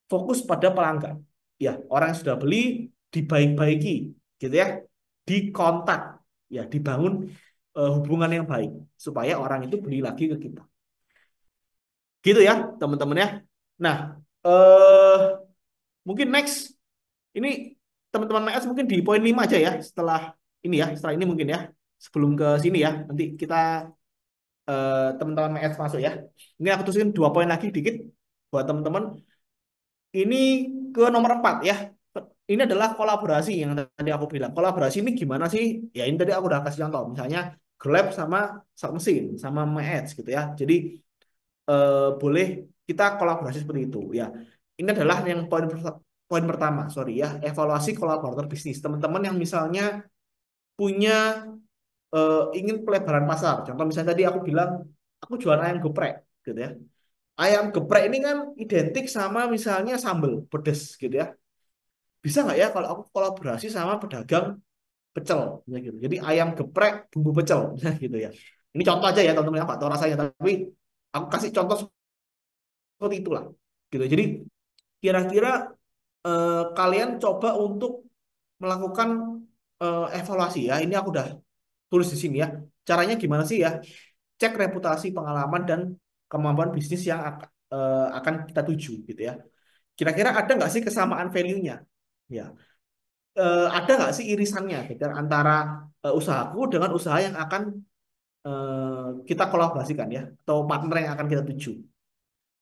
Fokus pada pelanggan. Ya, orang yang sudah beli dibaik-baiki, gitu ya. Dikontak, ya, dibangun hubungan yang baik supaya orang itu beli lagi ke kita. Gitu ya, teman-teman ya. Nah, eh mungkin next ini teman-teman MS mungkin di poin 5 aja ya setelah ini ya, setelah ini mungkin ya. Sebelum ke sini ya, nanti kita teman-teman MS masuk ya. Ini aku tulisin 2 poin lagi dikit buat teman-teman. Ini ke nomor 4 ya. Ini adalah kolaborasi yang tadi aku bilang. Kolaborasi ini gimana sih? Ya ini tadi aku udah kasih contoh. Misalnya Grab sama Salt Mesin sama MyAds gitu ya. Jadi boleh kita kolaborasi seperti itu ya. Ini adalah yang poin pertama, sorry ya, evaluasi kolaborator bisnis. Teman-teman yang misalnya punya ingin pelebaran pasar. Contoh misalnya tadi aku bilang aku jualan ayam geprek gitu ya. Ayam geprek ini kan identik sama misalnya sambal pedes gitu ya. Bisa nggak ya kalau aku kolaborasi sama pedagang pecel, misalnya gitu. Jadi ayam geprek bumbu pecel, misalnya gitu ya. Ini contoh aja ya teman-teman, apa tahu rasanya, tapi aku kasih contoh seperti itulah. Gitu. Jadi kira-kira kalian coba untuk melakukan evaluasi ya. Ini aku udah tulis di sini ya. Caranya gimana sih ya? Cek reputasi, pengalaman dan kemampuan bisnis yang akan kita tuju gitu ya. Kira-kira ada nggak sih kesamaan value-nya? Ya, ada nggak sih irisannya gitu, antara usahaku dengan usaha yang akan kita kolaborasikan ya, atau partner yang akan kita tuju,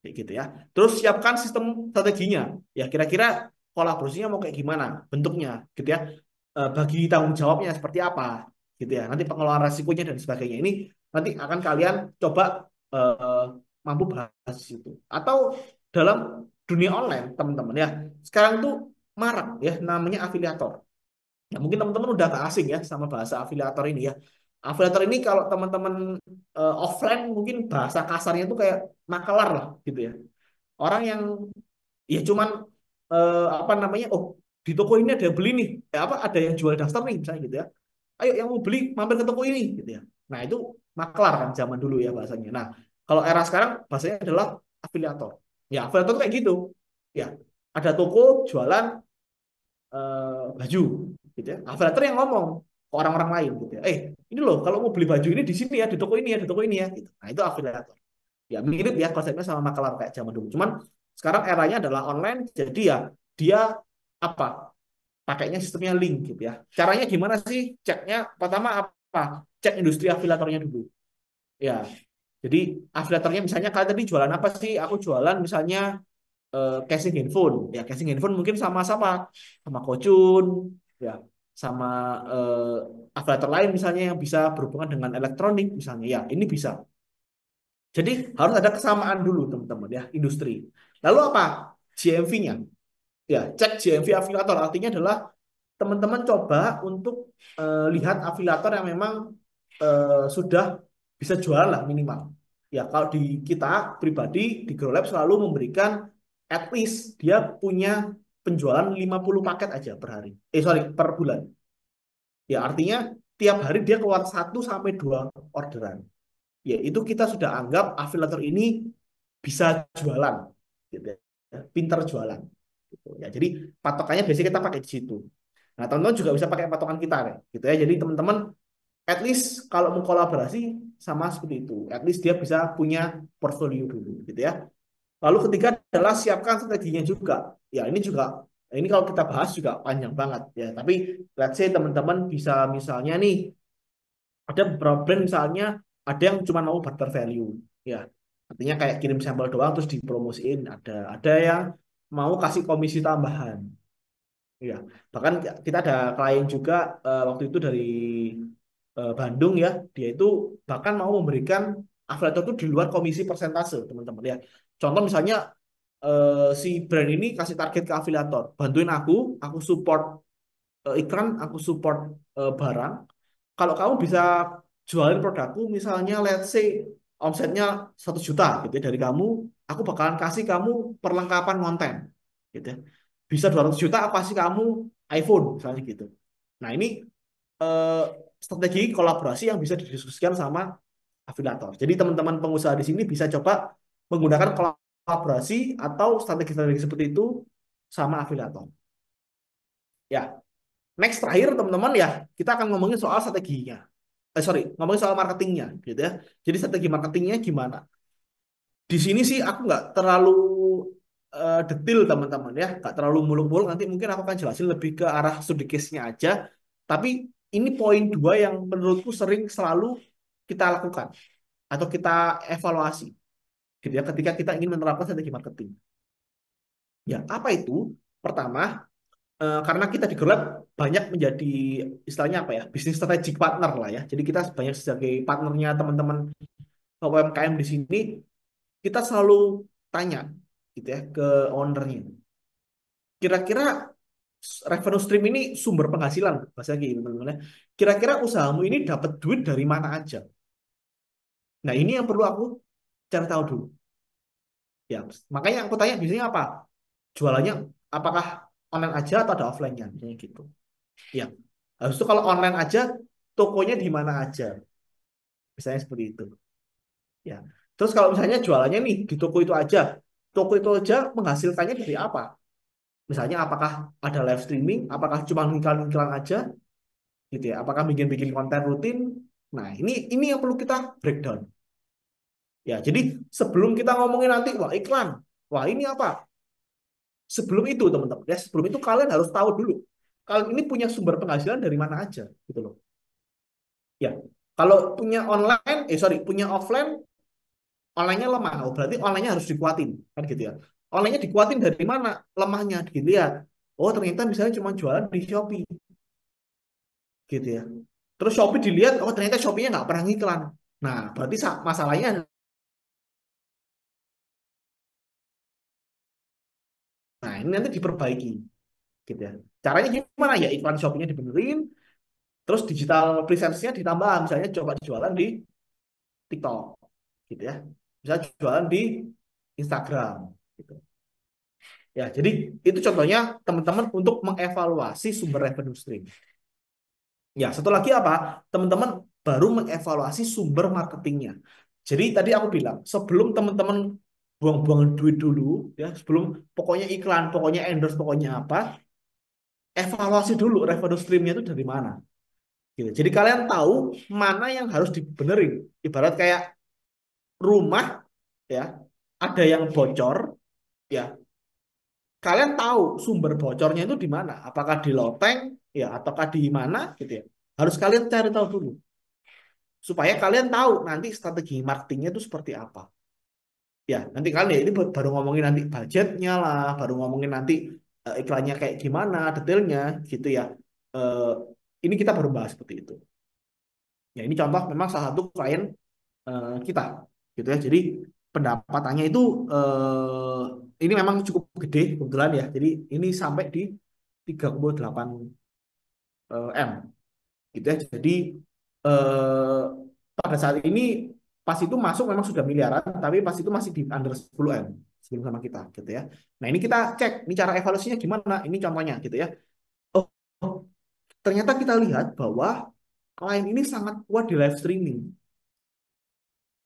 kayak gitu ya. Terus siapkan sistem strateginya, ya kira-kira kolaborasinya mau kayak gimana bentuknya, gitu ya. Bagi tanggung jawabnya seperti apa, gitu ya. Nanti pengelolaan resikonya dan sebagainya ini nanti akan kalian coba eh, mampu bahas di situ. Atau dalam dunia online, teman-teman ya. Sekarang tuh marak ya namanya afiliator. Ya, mungkin teman-teman udah gak asing ya sama bahasa afiliator ini ya. Afiliator ini kalau teman-teman offline mungkin bahasa kasarnya itu kayak makelar lah gitu ya. Orang yang ya cuman apa namanya, oh di toko ini ada yang beli nih, apa ada yang jual daster nih misalnya gitu ya. Ayo yang mau beli mampir ke toko ini gitu ya. Nah itu makelar kan zaman dulu ya bahasanya. Nah kalau era sekarang bahasanya adalah afiliator. Ya afiliator tuh kayak gitu. Ya ada toko jualan baju gitu ya. Afiliator yang ngomong ke orang-orang lain gitu ya. Ini loh kalau mau beli baju ini di sini ya, di toko ini ya, di toko ini ya gitu. Nah, itu afiliator. Ya mirip ya konsepnya sama makelar kayak zaman dulu. Cuman sekarang eranya adalah online, jadi ya dia apa? Pakainya sistemnya link gitu ya. Caranya gimana sih? Ceknya pertama apa? Cek industri afiliatornya dulu. Ya. Jadi afiliatornya misalnya kalian tadi jualan apa sih? Aku jualan misalnya casing handphone. Ya, casing handphone mungkin sama-sama sama Kocun, ya, sama afiliator lain misalnya yang bisa berhubungan dengan elektronik misalnya. Ya, ini bisa. Jadi harus ada kesamaan dulu teman-teman ya, industri. Lalu apa? GMV-nya. Ya, cek GMV afiliator artinya adalah teman-teman coba untuk lihat afiliator yang memang sudah bisa jualan lah minimal. Ya, kalau di kita pribadi di Grow Lab selalu memberikan at least dia punya penjualan 50 paket aja per hari. Sorry, per bulan. Ya, artinya tiap hari dia keluar 1 sampai 2 orderan. Ya, itu kita sudah anggap afiliator ini bisa jualan gitu ya. Pinter jualan gitu ya. Jadi patokannya biasanya kita pakai di situ. Nah, teman-teman juga bisa pakai patokan kita nih, gitu ya. Jadi teman-teman at least kalau mau kolaborasi sama seperti itu, at least dia bisa punya portfolio dulu, gitu ya. Lalu ketiga adalah siapkan strateginya juga. Ya, ini kalau kita bahas juga panjang banget ya. Tapi let's say teman-teman bisa misalnya nih ada beberapa brand misalnya ada yang cuma mau barter value, ya. Artinya kayak kirim sampel doang terus dipromosiin. Ada yang mau kasih komisi tambahan. Iya, bahkan kita ada klien juga waktu itu dari Bandung ya, dia itu bahkan mau memberikan afiliator itu di luar komisi persentase, teman-teman ya. Contoh misalnya si brand ini kasih target ke afiliator, bantuin aku support iklan, aku support barang. Kalau kamu bisa jualin produkku, misalnya let's say omsetnya 1 juta gitu ya, dari kamu, aku bakalan kasih kamu perlengkapan konten, gitu ya. Bisa 200 juta aku kasih kamu iPhone misalnya gitu. Nah ini eh, strategi kolaborasi yang bisa didiskusikan sama afiliator. Jadi teman-teman pengusaha di sini bisa coba menggunakan kolaborasi atau strategi-strategi seperti itu sama afiliator. Ya, next terakhir teman-teman ya, kita akan ngomongin soal strateginya. Sorry, ngomongin soal marketingnya, gitu ya. Jadi strategi marketingnya gimana? Di sini sih aku nggak terlalu detail teman-teman ya, nggak terlalu muluk-muluk. Nanti mungkin aku akan jelasin lebih ke arah studi case-nya aja. Tapi ini poin dua yang menurutku sering selalu kita lakukan atau kita evaluasi, gitu ya, ketika kita ingin menerapkan strategi marketing. Ya, apa itu? Pertama, karena kita di Gelap banyak menjadi istilahnya apa ya, bisnis strategic partner lah ya. Jadi kita banyak sebagai partnernya teman-teman UMKM di sini, kita selalu tanya gitu ya ke ownernya. Kira-kira revenue stream ini sumber penghasilan, bahasa gitu teman-teman ya. Kira-kira usahamu ini dapat duit dari mana aja? Nah ini yang perlu aku cari tahu dulu. Ya, makanya aku tanya biasanya apa? Jualannya apakah online aja atau ada offline-nya? Misalnya gitu. Ya, habis itu kalau online aja, tokonya di mana aja? Misalnya seperti itu. Ya. Terus kalau misalnya jualannya nih di toko itu aja menghasilkannya dari apa? Misalnya apakah ada live streaming, apakah cuma iklan-iklan aja, gitu ya? Apakah bikin-bikin konten rutin? Nah, ini yang perlu kita breakdown. Ya, jadi sebelum kita ngomongin nanti, wah iklan, wah ini apa? Sebelum itu teman-teman, ya sebelum itu kalian harus tahu dulu. Kalian ini punya sumber penghasilan dari mana aja, gitu loh. Ya, kalau punya online, punya offline, online-nya lemah. Oh, berarti online-nya harus dikuatin, kan gitu ya. Online-nya dikuatin dari mana? Lemahnya dilihat. Oh, ternyata misalnya cuma jualan di Shopee, gitu ya. Terus Shopee dilihat, oh ternyata Shopee-nya nggak pernah ngiklan. Nah, berarti masalahnya, nah ini nanti diperbaiki, gitu ya. Caranya gimana ya? Iklan Shopee-nya dibenerin, terus digital presence-nya ditambah, misalnya coba jualan di TikTok, gitu ya. Bisa jualan di Instagram, gitu. Ya, jadi itu contohnya teman-teman untuk mengevaluasi sumber revenue stream. Ya, satu lagi apa? Teman-teman baru mengevaluasi sumber marketingnya. Jadi tadi aku bilang, sebelum teman-teman buang-buang duit dulu, ya, sebelum pokoknya iklan, pokoknya endorse, pokoknya apa, evaluasi dulu revenue streamnya itu dari mana. Gitu. Jadi kalian tahu mana yang harus dibenerin. Ibarat kayak rumah, ya, ada yang bocor, ya, kalian tahu sumber bocornya itu di mana? Apakah di loteng, ya, ataukah di mana, gitu ya? Harus kalian cari tahu dulu supaya kalian tahu nanti strategi marketingnya itu seperti apa. Ya, nanti kalian ya ini baru ngomongin nanti budgetnya lah, baru ngomongin nanti iklannya kayak gimana, detailnya, gitu ya. Eh, ini kita baru bahas seperti itu. Ya, ini contoh memang salah satu klien kita, gitu ya. Jadi pendapatannya itu ini memang cukup gede kebetulan ya. Jadi ini sampai di 38 M, gitu ya. Jadi eh, pada saat ini pas itu masuk memang sudah miliaran, tapi pas itu masih di under 10 M sebelum sama kita, gitu ya. Nah ini kita cek, ini cara evaluasinya gimana? Ini contohnya, gitu ya. Oh, oh, ternyata kita lihat bahwa klien ini sangat kuat di live streaming.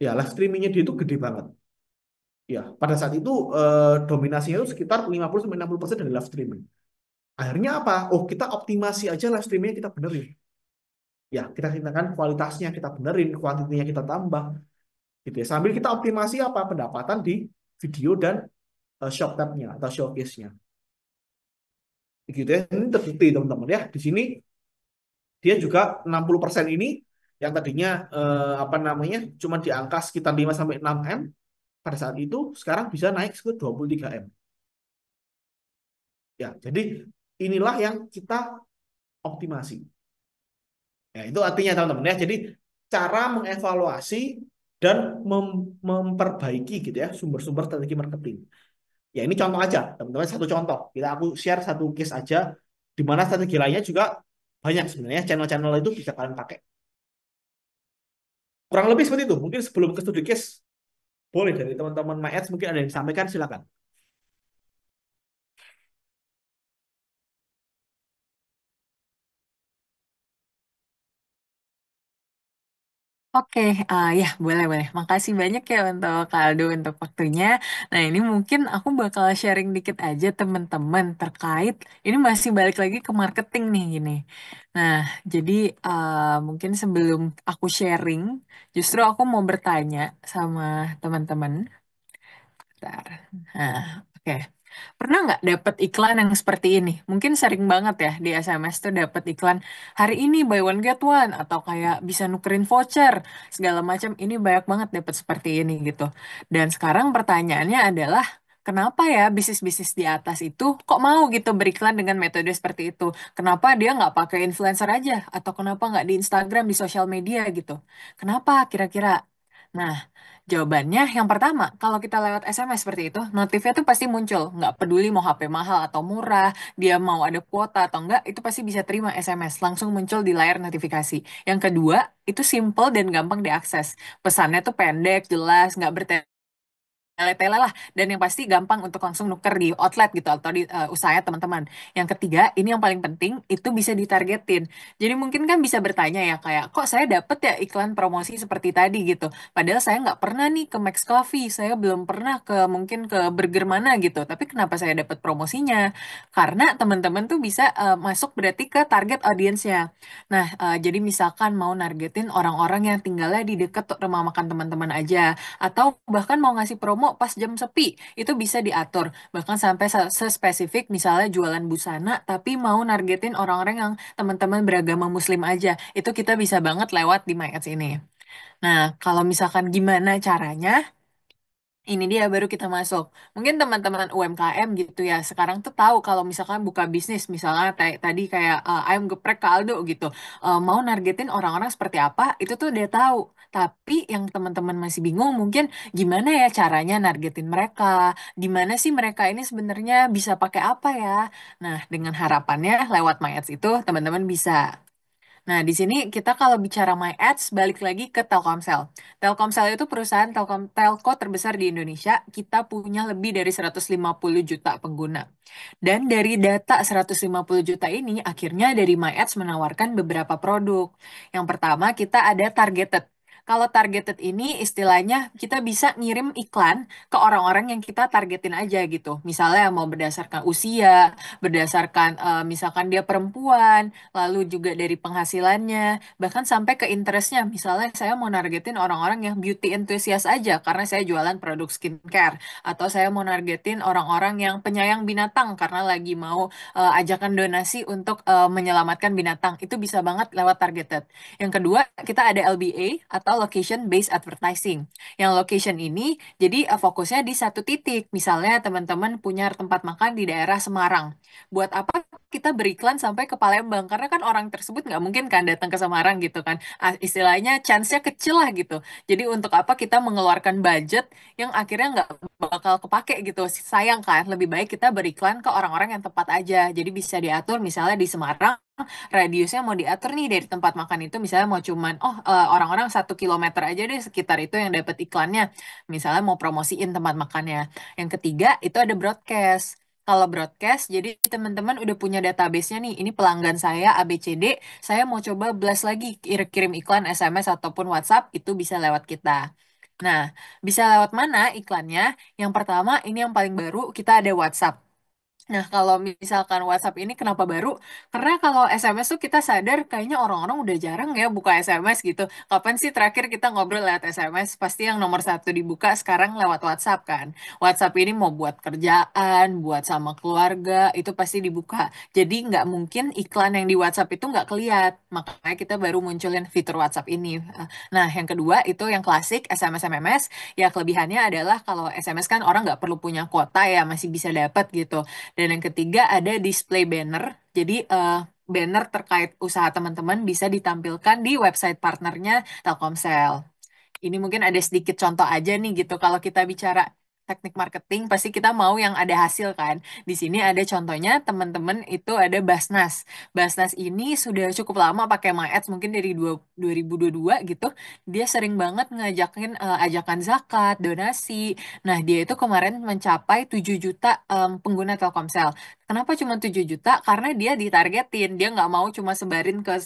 Ya, live streamingnya dia itu gede banget. Ya, pada saat itu dominasinya itu sekitar 50-60% dari live streaming. Akhirnya apa? Oh, kita optimasi aja live streamingnya kita benerin. Ya, kita katakan kualitasnya kita benerin, kuantitinya kita tambah, gitu ya. Sambil kita optimasi apa? Pendapatan di video dan shop tab-nya atau showcase-nya. Gitu ya. Ini terbukti teman-teman ya. Di sini dia juga 60% ini yang tadinya apa namanya? Cuma di angka sekitar 5 sampai 6 M pada saat itu sekarang bisa naik ke 23 M. Ya, jadi inilah yang kita optimasi. Ya, itu artinya teman-teman ya. Jadi cara mengevaluasi dan memperbaiki gitu ya sumber-sumber strategi marketing. Ya ini contoh aja, teman-teman satu contoh. Kita aku share satu case aja di mana strategi lainnya juga banyak sebenarnya channel-channel itu bisa kalian pakai. Kurang lebih seperti itu. Mungkin sebelum ke studi case boleh dari teman-teman MyAds mungkin ada yang disampaikan silakan. Oke, ya boleh boleh. Makasih banyak ya untuk Kaldo untuk waktunya. Nah ini mungkin aku bakal sharing dikit aja teman-teman terkait ini masih balik lagi ke marketing nih gini. Nah jadi mungkin sebelum aku sharing, justru aku mau bertanya sama teman-teman. Bentar. Nah, oke. Pernah nggak dapet iklan yang seperti ini? Mungkin sering banget ya di SMS tuh dapet iklan hari ini buy one get one atau kayak bisa nukerin voucher segala macam. Ini banyak banget dapet seperti ini gitu. Dan sekarang pertanyaannya adalah kenapa ya bisnis-bisnis di atas itu kok mau gitu beriklan dengan metode seperti itu? Kenapa dia nggak pakai influencer aja atau kenapa nggak di Instagram di sosial media gitu? Kenapa kira-kira? Nah, jawabannya yang pertama, kalau kita lewat SMS seperti itu, notifnya tuh pasti muncul. Nggak peduli mau HP mahal atau murah, dia mau ada kuota atau enggak, itu pasti bisa terima SMS. Langsung muncul di layar notifikasi. Yang kedua, itu simple dan gampang diakses. Pesannya tuh pendek, jelas, nggak bertele tele-tele lah, dan yang pasti gampang untuk langsung nuker di outlet gitu atau di usahanya teman-teman. Yang ketiga, ini yang paling penting, itu bisa ditargetin. Jadi mungkin kan bisa bertanya ya kayak, kok saya dapet ya iklan promosi seperti tadi gitu. Padahal saya nggak pernah nih ke Max Coffee, saya belum pernah ke mungkin ke burger mana gitu. Tapi kenapa saya dapat promosinya? Karena teman-teman tuh bisa masuk berarti ke target audiensnya. Nah, jadi misalkan mau nargetin orang-orang yang tinggalnya di dekat rumah makan teman-teman aja, atau bahkan mau ngasih promo pas jam sepi, itu bisa diatur. Bahkan sampai sespesifik misalnya jualan busana, tapi mau nargetin orang-orang yang teman-teman beragama muslim aja. Itu kita bisa banget lewat di My Ads ini. Nah, kalau misalkan gimana caranya, ini dia baru kita masuk. Mungkin teman-teman UMKM gitu ya, sekarang tuh tahu kalau misalkan buka bisnis, misalnya tadi kayak ayam geprek kaldu gitu, mau nargetin orang-orang seperti apa, itu tuh udah tahu. Tapi yang teman-teman masih bingung mungkin gimana ya caranya nargetin mereka, di mana sih mereka ini sebenarnya bisa pakai apa ya. Nah, dengan harapannya lewat My Ads itu teman-teman bisa. Nah, di sini kita kalau bicara My Ads, balik lagi ke Telkomsel. Telkomsel itu perusahaan telco terbesar di Indonesia. Kita punya lebih dari 150 juta pengguna. Dan dari data 150 juta ini, akhirnya dari My Ads menawarkan beberapa produk. Yang pertama, kita ada targeted. Kalau targeted ini istilahnya kita bisa ngirim iklan ke orang-orang yang kita targetin aja gitu. Misalnya mau berdasarkan usia, berdasarkan misalkan dia perempuan, lalu juga dari penghasilannya, bahkan sampai ke interestnya. Misalnya saya mau nargetin orang-orang yang beauty enthusiast aja karena saya jualan produk skincare, atau saya mau nargetin orang-orang yang penyayang binatang karena lagi mau ajakan donasi untuk menyelamatkan binatang. Itu bisa banget lewat targeted. Yang kedua, kita ada LBA atau location based advertising. Yang location ini jadi fokusnya di satu titik. Misalnya teman-teman punya tempat makan di daerah Semarang. Buat apa kita beriklan sampai ke Palembang? Karena kan orang tersebut nggak mungkin kan datang ke Semarang gitu kan. Istilahnya chance-nya kecil lah gitu. Jadi untuk apa kita mengeluarkan budget yang akhirnya nggak bakal kepake gitu. Sayang kan, lebih baik kita beriklan ke orang-orang yang tepat aja. Jadi bisa diatur misalnya di Semarang, radiusnya mau diatur nih dari tempat makan itu misalnya mau cuman orang-orang 1 kilometer aja deh sekitar itu yang dapat iklannya, misalnya mau promosiin tempat makannya. Yang ketiga itu ada broadcast. Kalau broadcast, jadi teman-teman udah punya database-nya nih, ini pelanggan saya ABCD, saya mau coba blast lagi kirim iklan SMS ataupun WhatsApp, itu bisa lewat kita. Nah, bisa lewat mana iklannya? Yang pertama, ini yang paling baru, kita ada WhatsApp. Nah, kalau misalkan WhatsApp ini kenapa baru? Karena kalau SMS tuh kita sadar kayaknya orang-orang udah jarang ya buka SMS gitu. Kapan sih terakhir kita ngobrol lewat SMS? Pasti yang nomor satu dibuka sekarang lewat WhatsApp kan. WhatsApp ini mau buat kerjaan, buat sama keluarga, itu pasti dibuka. Jadi nggak mungkin iklan yang di WhatsApp itu nggak keliat. Makanya kita baru munculin fitur WhatsApp ini. Nah, yang kedua itu yang klasik SMS MMS. Ya kelebihannya adalah kalau SMS kan orang nggak perlu punya kuota ya, masih bisa dapat gitu. Dan yang ketiga ada display banner. Jadi banner terkait usaha teman-teman bisa ditampilkan di website partnernya Telkomsel. Ini mungkin ada sedikit contoh aja nih gitu. Kalau kita bicara teknik marketing, pasti kita mau yang ada hasil kan. Di sini ada contohnya teman-teman itu ada Basnas. Basnas ini sudah cukup lama pakai MyAds, mungkin dari 2022 gitu. Dia sering banget ngajakin ajakan zakat, donasi. Nah, dia itu kemarin mencapai 7 juta pengguna Telkomsel. Kenapa cuma 7 juta? Karena dia ditargetin. Dia nggak mau cuma sebarin ke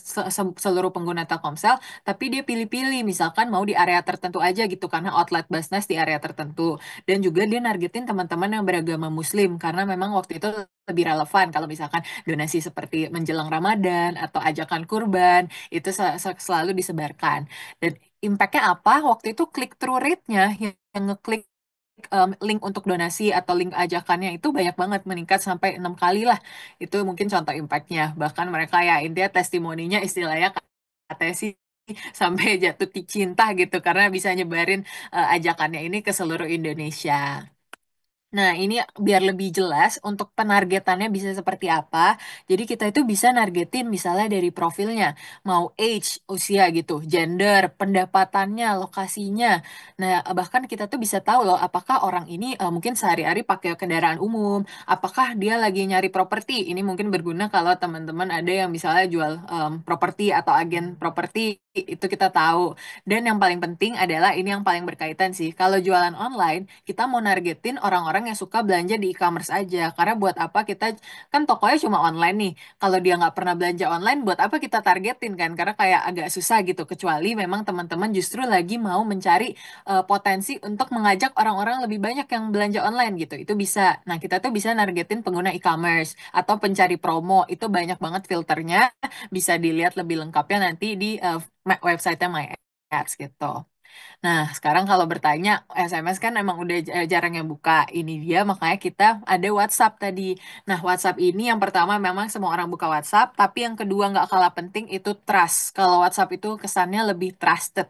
seluruh pengguna Telkomsel, tapi dia pilih-pilih, misalkan mau di area tertentu aja gitu, karena outlet Basnas di area tertentu. Dan juga dia nargetin teman-teman yang beragama Muslim, karena memang waktu itu lebih relevan kalau misalkan donasi seperti menjelang Ramadan atau ajakan kurban, itu selalu disebarkan. Dan impact-nya apa? Waktu itu click-through rate-nya yang ngeklik link untuk donasi atau link ajakannya itu banyak banget, meningkat sampai 6 kali lah. Itu mungkin contoh impact-nya. Bahkan mereka ya intinya testimoninya istilahnya katanya sih sampai jatuh cinta gitu karena bisa nyebarin ajakannya ini ke seluruh Indonesia. Nah, ini biar lebih jelas untuk penargetannya bisa seperti apa. Jadi kita itu bisa nargetin misalnya dari profilnya, mau age, usia gitu, gender, pendapatannya, lokasinya. Nah, bahkan kita tuh bisa tahu loh apakah orang ini mungkin sehari-hari pakai kendaraan umum, apakah dia lagi nyari properti. Ini mungkin berguna kalau teman-teman ada yang misalnya jual properti atau agen properti, itu kita tahu. Dan yang paling penting adalah ini yang paling berkaitan sih. Kalau jualan online, kita mau nargetin orang-orang yang suka belanja di e-commerce aja. Karena buat apa kita, kan tokonya cuma online nih. Kalau dia nggak pernah belanja online, buat apa kita targetin kan? Karena kayak agak susah gitu. Kecuali memang teman-teman justru lagi mau mencari potensi untuk mengajak orang-orang lebih banyak yang belanja online gitu. Itu bisa. Nah, kita tuh bisa nargetin pengguna e-commerce atau pencari promo. Itu banyak banget filternya. Bisa dilihat lebih lengkapnya nanti di website-nya My Ads gitu. Nah, sekarang kalau bertanya, SMS kan emang udah jarang yang buka. Ini dia, makanya kita ada WhatsApp tadi. Nah, WhatsApp ini yang pertama memang semua orang buka WhatsApp, tapi yang kedua nggak kalah penting itu trust. Kalau WhatsApp itu kesannya lebih trusted.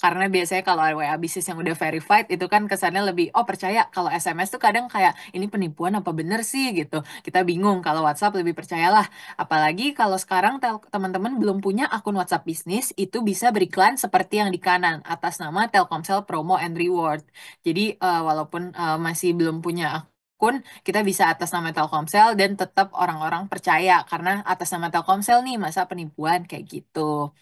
Karena biasanya kalau WA bisnis yang udah verified itu kan kesannya lebih, oh percaya. Kalau SMS tuh kadang kayak, ini penipuan apa bener sih gitu. Kita bingung, kalau WhatsApp lebih percayalah. Apalagi kalau sekarang teman-teman belum punya akun WhatsApp bisnis, itu bisa beriklan seperti yang di kanan, atas nama Telkomsel Promo and Reward. Jadi, walaupun masih belum punya akun, kita bisa atas nama Telkomsel dan tetap orang-orang percaya karena atas nama Telkomsel nih, masa penipuan kayak gitu.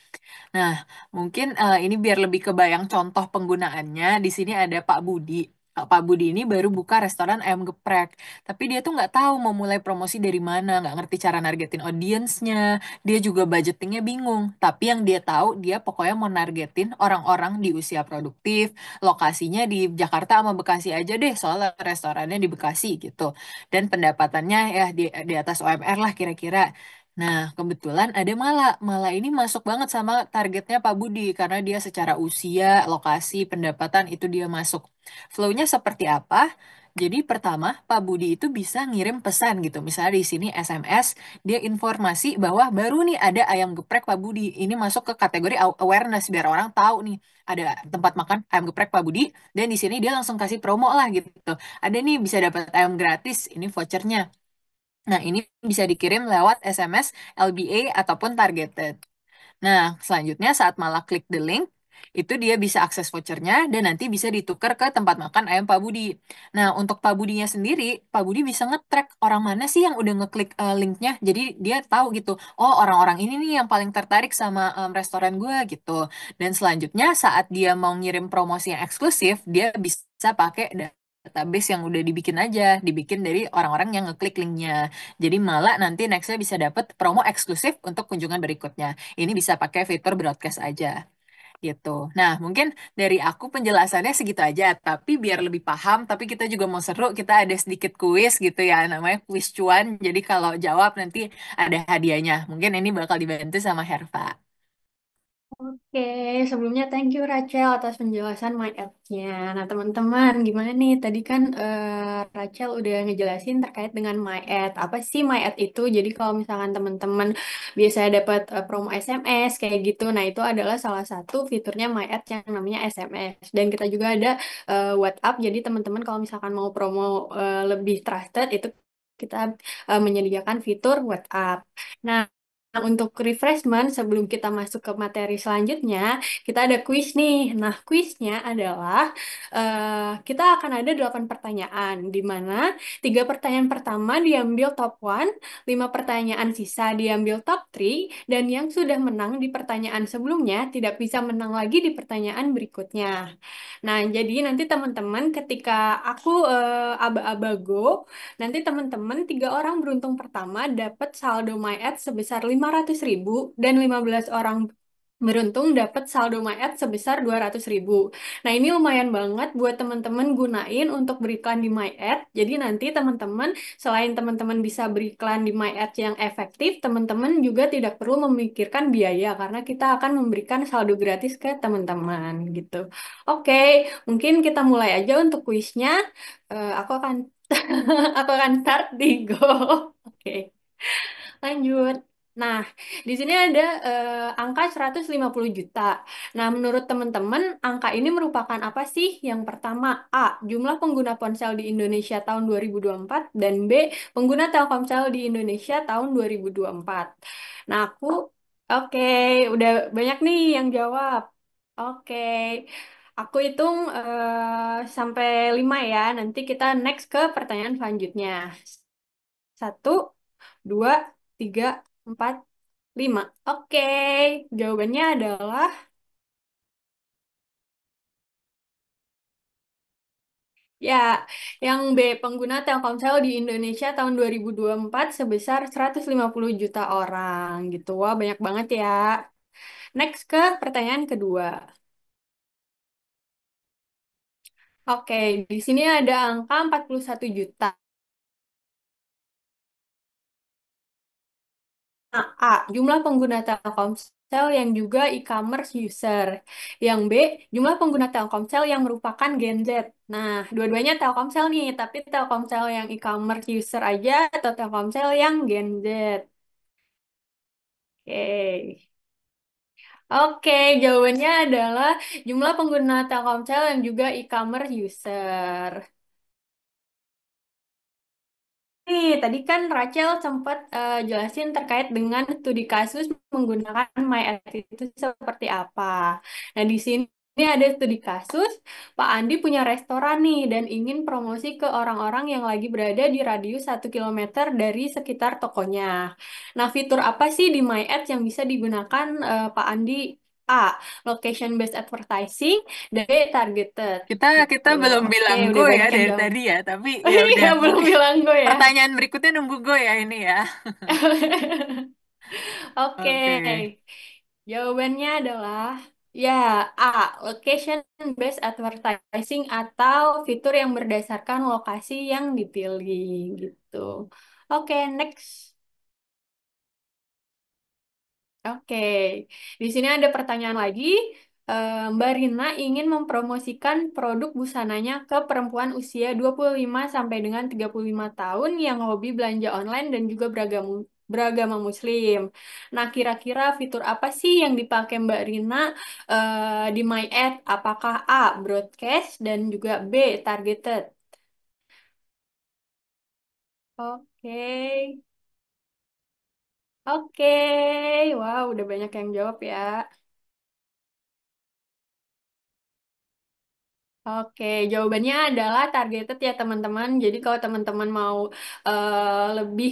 Nah, mungkin ini biar lebih kebayang contoh penggunaannya. Di sini ada Pak Budi. Pak Budi ini baru buka restoran ayam geprek, tapi dia tuh nggak tahu mau mulai promosi dari mana, nggak ngerti cara nargetin audiensnya, dia juga budgetingnya bingung. Tapi yang dia tahu, dia pokoknya mau nargetin orang-orang di usia produktif, lokasinya di Jakarta sama Bekasi aja deh, soalnya restorannya di Bekasi gitu. Dan pendapatannya ya di atas UMR lah kira-kira. Nah, kebetulan ada Mala. Mala ini masuk banget sama targetnya Pak Budi karena dia secara usia, lokasi, pendapatan itu dia masuk. Flow-nya seperti apa? Jadi pertama, Pak Budi itu bisa ngirim pesan gitu. Misalnya di sini SMS, dia informasi bahwa baru nih ada ayam geprek Pak Budi. Ini masuk ke kategori awareness biar orang tahu nih ada tempat makan ayam geprek Pak Budi. Dan di sini dia langsung kasih promo lah gitu. Ada nih bisa dapat ayam gratis, ini vouchernya. Nah, ini bisa dikirim lewat SMS, LBA, ataupun targeted. Nah, selanjutnya saat malah klik the link, itu dia bisa akses vouchernya dan nanti bisa ditukar ke tempat makan ayam Pak Budi. Nah, untuk Pak Budinya sendiri, Pak Budi bisa nge-track orang mana sih yang udah ngeklik linknya. Jadi dia tahu gitu, oh orang-orang ini nih yang paling tertarik sama restoran gue gitu. Dan selanjutnya saat dia mau ngirim promosi yang eksklusif, dia bisa pakai database yang udah dibikin aja, dibikin dari orang-orang yang ngeklik linknya. Jadi malah nanti nextnya bisa dapat promo eksklusif untuk kunjungan berikutnya. Ini bisa pakai fitur broadcast aja gitu. Nah, mungkin dari aku penjelasannya segitu aja, tapi biar lebih paham, tapi kita juga mau seru, kita ada sedikit kuis gitu ya, namanya kuis cuan. Jadi kalau jawab nanti ada hadiahnya. Mungkin ini bakal dibantu sama Herva. Oke, sebelumnya thank you Rachel atas penjelasan My Ads-nya. Nah, teman-teman, gimana nih? Tadi kan Rachel udah ngejelasin terkait dengan My Ad. Apa sih My Ad itu? Jadi kalau misalkan teman-teman biasanya dapat promo SMS kayak gitu, nah itu adalah salah satu fiturnya My Ad yang namanya SMS. Dan kita juga ada WhatsApp. Jadi teman-teman kalau misalkan mau promo lebih trusted itu kita menyediakan fitur WhatsApp. Nah, untuk refreshment, sebelum kita masuk ke materi selanjutnya, kita ada kuis nih. Nah, kuisnya adalah kita akan ada 8 pertanyaan, di mana 3 pertanyaan pertama diambil top 1, 5 pertanyaan sisa diambil top 3, dan yang sudah menang di pertanyaan sebelumnya tidak bisa menang lagi di pertanyaan berikutnya. Nah, jadi nanti teman-teman ketika aku aba-aba go, nanti teman-teman 3 orang beruntung pertama dapat saldo MyAds sebesar 500.000 dan 15 orang beruntung dapat saldo MyAds sebesar 200.000. Nah, ini lumayan banget buat teman-teman gunain untuk beriklan di MyAds. Jadi nanti teman-teman selain teman-teman bisa beriklan di MyAds yang efektif, teman-teman juga tidak perlu memikirkan biaya karena kita akan memberikan saldo gratis ke teman-teman gitu. Oke, mungkin kita mulai aja untuk kuisnya. Aku akan aku akan start di Go. Oke, lanjut. Nah, di sini ada angka 150 juta. Nah, menurut teman-teman, angka ini merupakan apa sih? Yang pertama, A, jumlah pengguna ponsel di Indonesia tahun 2024, dan B, pengguna Telkomsel di Indonesia tahun 2024. Nah, oke, udah banyak nih yang jawab. Oke, aku hitung sampai 5 ya. Nanti kita next ke pertanyaan selanjutnya. Satu, dua, tiga, empat, lima. Oke, jawabannya adalah ya, yang B, pengguna Telkomsel di Indonesia tahun 2024 sebesar 150 juta orang gitu. Wah, banyak banget ya. Next ke pertanyaan kedua. Oke, di sini ada angka 41 juta. Nah, A, jumlah pengguna Telkomsel yang juga e-commerce user. Yang B, jumlah pengguna Telkomsel yang merupakan Gen Z. Nah, dua-duanya Telkomsel nih, tapi Telkomsel yang e-commerce user aja atau Telkomsel yang Gen Z. Oke. Oke, jawabannya adalah jumlah pengguna Telkomsel yang juga e-commerce user. Nih, tadi kan Rachel sempat jelasin terkait dengan studi kasus menggunakan MyEd itu seperti apa. Nah, di sini ada studi kasus, Pak Andi punya restoran nih dan ingin promosi ke orang-orang yang lagi berada di radius 1 kilometer dari sekitar tokonya. Nah, fitur apa sih di MyEd yang bisa digunakan Pak Andi? A. Location based advertising, dan B. Targeted Kita kita gitu. belum Oke, bilang go udah ya banyak yang dari jawab. tadi ya, tapi Oh ya iya, udah belum mungkin bilang gue ya. pertanyaan berikutnya nunggu go ya ini ya. Oke, Oke. jawabannya adalah ya A. Location based advertising atau fitur yang berdasarkan lokasi yang dipilih gitu. Oke, next. Oke, di sini ada pertanyaan lagi. Mbak Rina ingin mempromosikan produk busananya ke perempuan usia 25 sampai dengan 35 tahun yang hobi belanja online dan juga beragama Muslim. Nah, kira-kira fitur apa sih yang dipakai Mbak Rina di My Ad? Apakah A, broadcast dan juga B, targeted? Oke, oke. Wow, udah banyak yang jawab ya. Oke, jawabannya adalah targeted ya teman-teman. Jadi kalau teman-teman mau lebih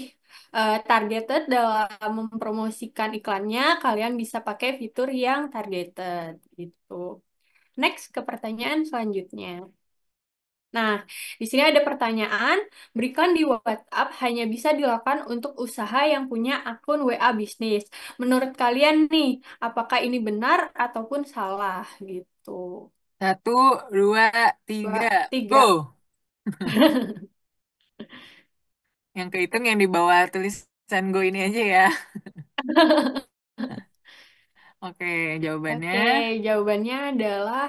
targeted dalam mempromosikan iklannya, kalian bisa pakai fitur yang targeted gitu. Next ke pertanyaan selanjutnya. Nah, di sini ada pertanyaan, berikan di WhatsApp hanya bisa dilakukan untuk usaha yang punya akun WA bisnis. Menurut kalian nih, apakah ini benar ataupun salah gitu? Satu, dua, Dua, tiga, go. tiga. Yang kehitung yang di bawah tulisan go ini aja ya. Oke, jawabannya Oke, jawabannya adalah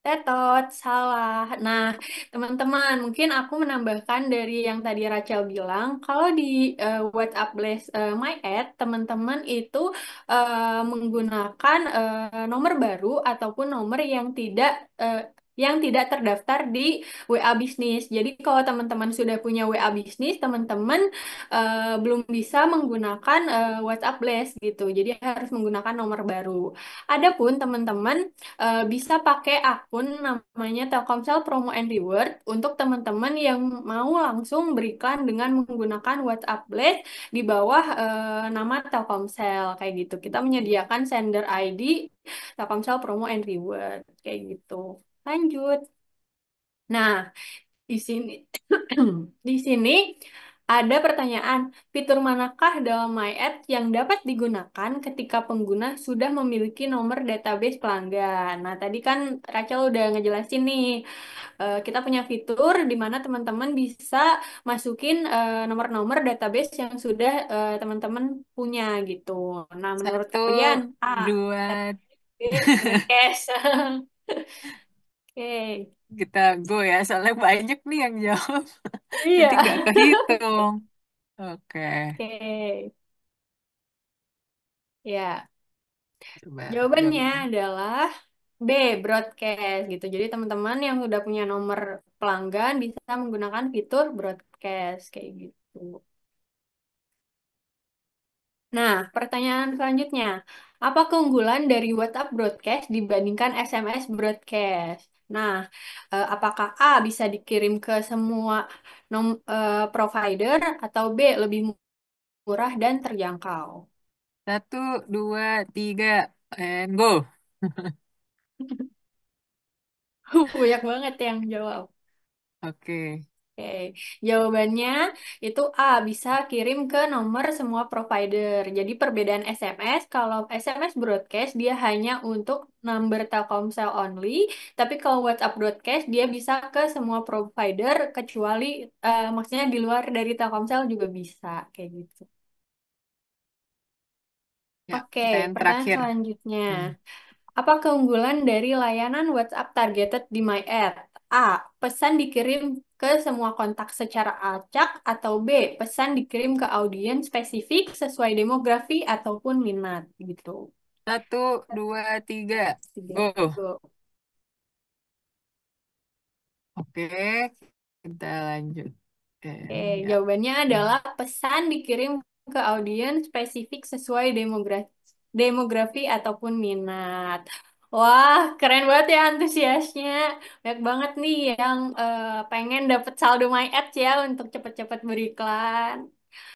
tetot, salah. Nah, teman-teman, mungkin aku menambahkan dari yang tadi Rachel bilang, kalau di WhatsApp Blast My Ad, teman-teman itu menggunakan nomor baru ataupun nomor yang tidak terdaftar di WA bisnis. Jadi kalau teman-teman sudah punya WA bisnis, teman-teman belum bisa menggunakan WhatsApp Blast gitu. Jadi harus menggunakan nomor baru. Adapun teman-teman bisa pakai akun namanya Telkomsel Promo and Reward untuk teman-teman yang mau langsung beriklan dengan menggunakan WhatsApp Blast di bawah nama Telkomsel kayak gitu. Kita menyediakan sender ID Telkomsel Promo and Reward kayak gitu. Lanjut. Nah, di sini di sini ada pertanyaan, fitur manakah dalam MyAd yang dapat digunakan ketika pengguna sudah memiliki nomor database pelanggan? Nah, tadi kan Rachel udah ngejelasin nih, kita punya fitur di mana teman-teman bisa masukin nomor-nomor database yang sudah teman-teman punya gitu. Nah, menurut satu, kalian, A, dua, B, broadcast. Oke. kita go ya. Soalnya banyak nih yang jawab. Iya. Nanti nggak kehitung. Oke. Oke. Ya, Coba jawabannya jawabannya. adalah B, broadcast gitu. Jadi teman-teman yang udah punya nomor pelanggan bisa menggunakan fitur broadcast kayak gitu. Nah, pertanyaan selanjutnya, apa keunggulan dari WhatsApp broadcast dibandingkan SMS broadcast? Nah, apakah A bisa dikirim ke semua provider atau B lebih murah dan terjangkau? Satu, dua, tiga, and go. Banyak banget yang jawab. Oke. Oke, jawabannya itu A, bisa kirim ke nomor semua provider. Jadi perbedaan SMS, kalau SMS broadcast dia hanya untuk number Telkomsel only, tapi kalau WhatsApp broadcast dia bisa ke semua provider kecuali maksudnya di luar dari Telkomsel juga bisa kayak gitu. Ya, Oke, pertanyaan pertanyaan terakhir. selanjutnya. Hmm. Apa keunggulan dari layanan WhatsApp targeted di My Ad? A. Pesan dikirim ke semua kontak secara acak atau B. Pesan dikirim ke audiens spesifik sesuai demografi ataupun minat gitu. Satu, dua, tiga, Tiga. go. Go. Oke, kita lanjut. Oke, Ya. jawabannya Hmm. adalah pesan dikirim ke audiens spesifik sesuai demografi ataupun minat. Wah, keren banget ya antusiasnya. Banyak banget nih yang pengen dapet saldo My Ads ya untuk cepet-cepet beriklan.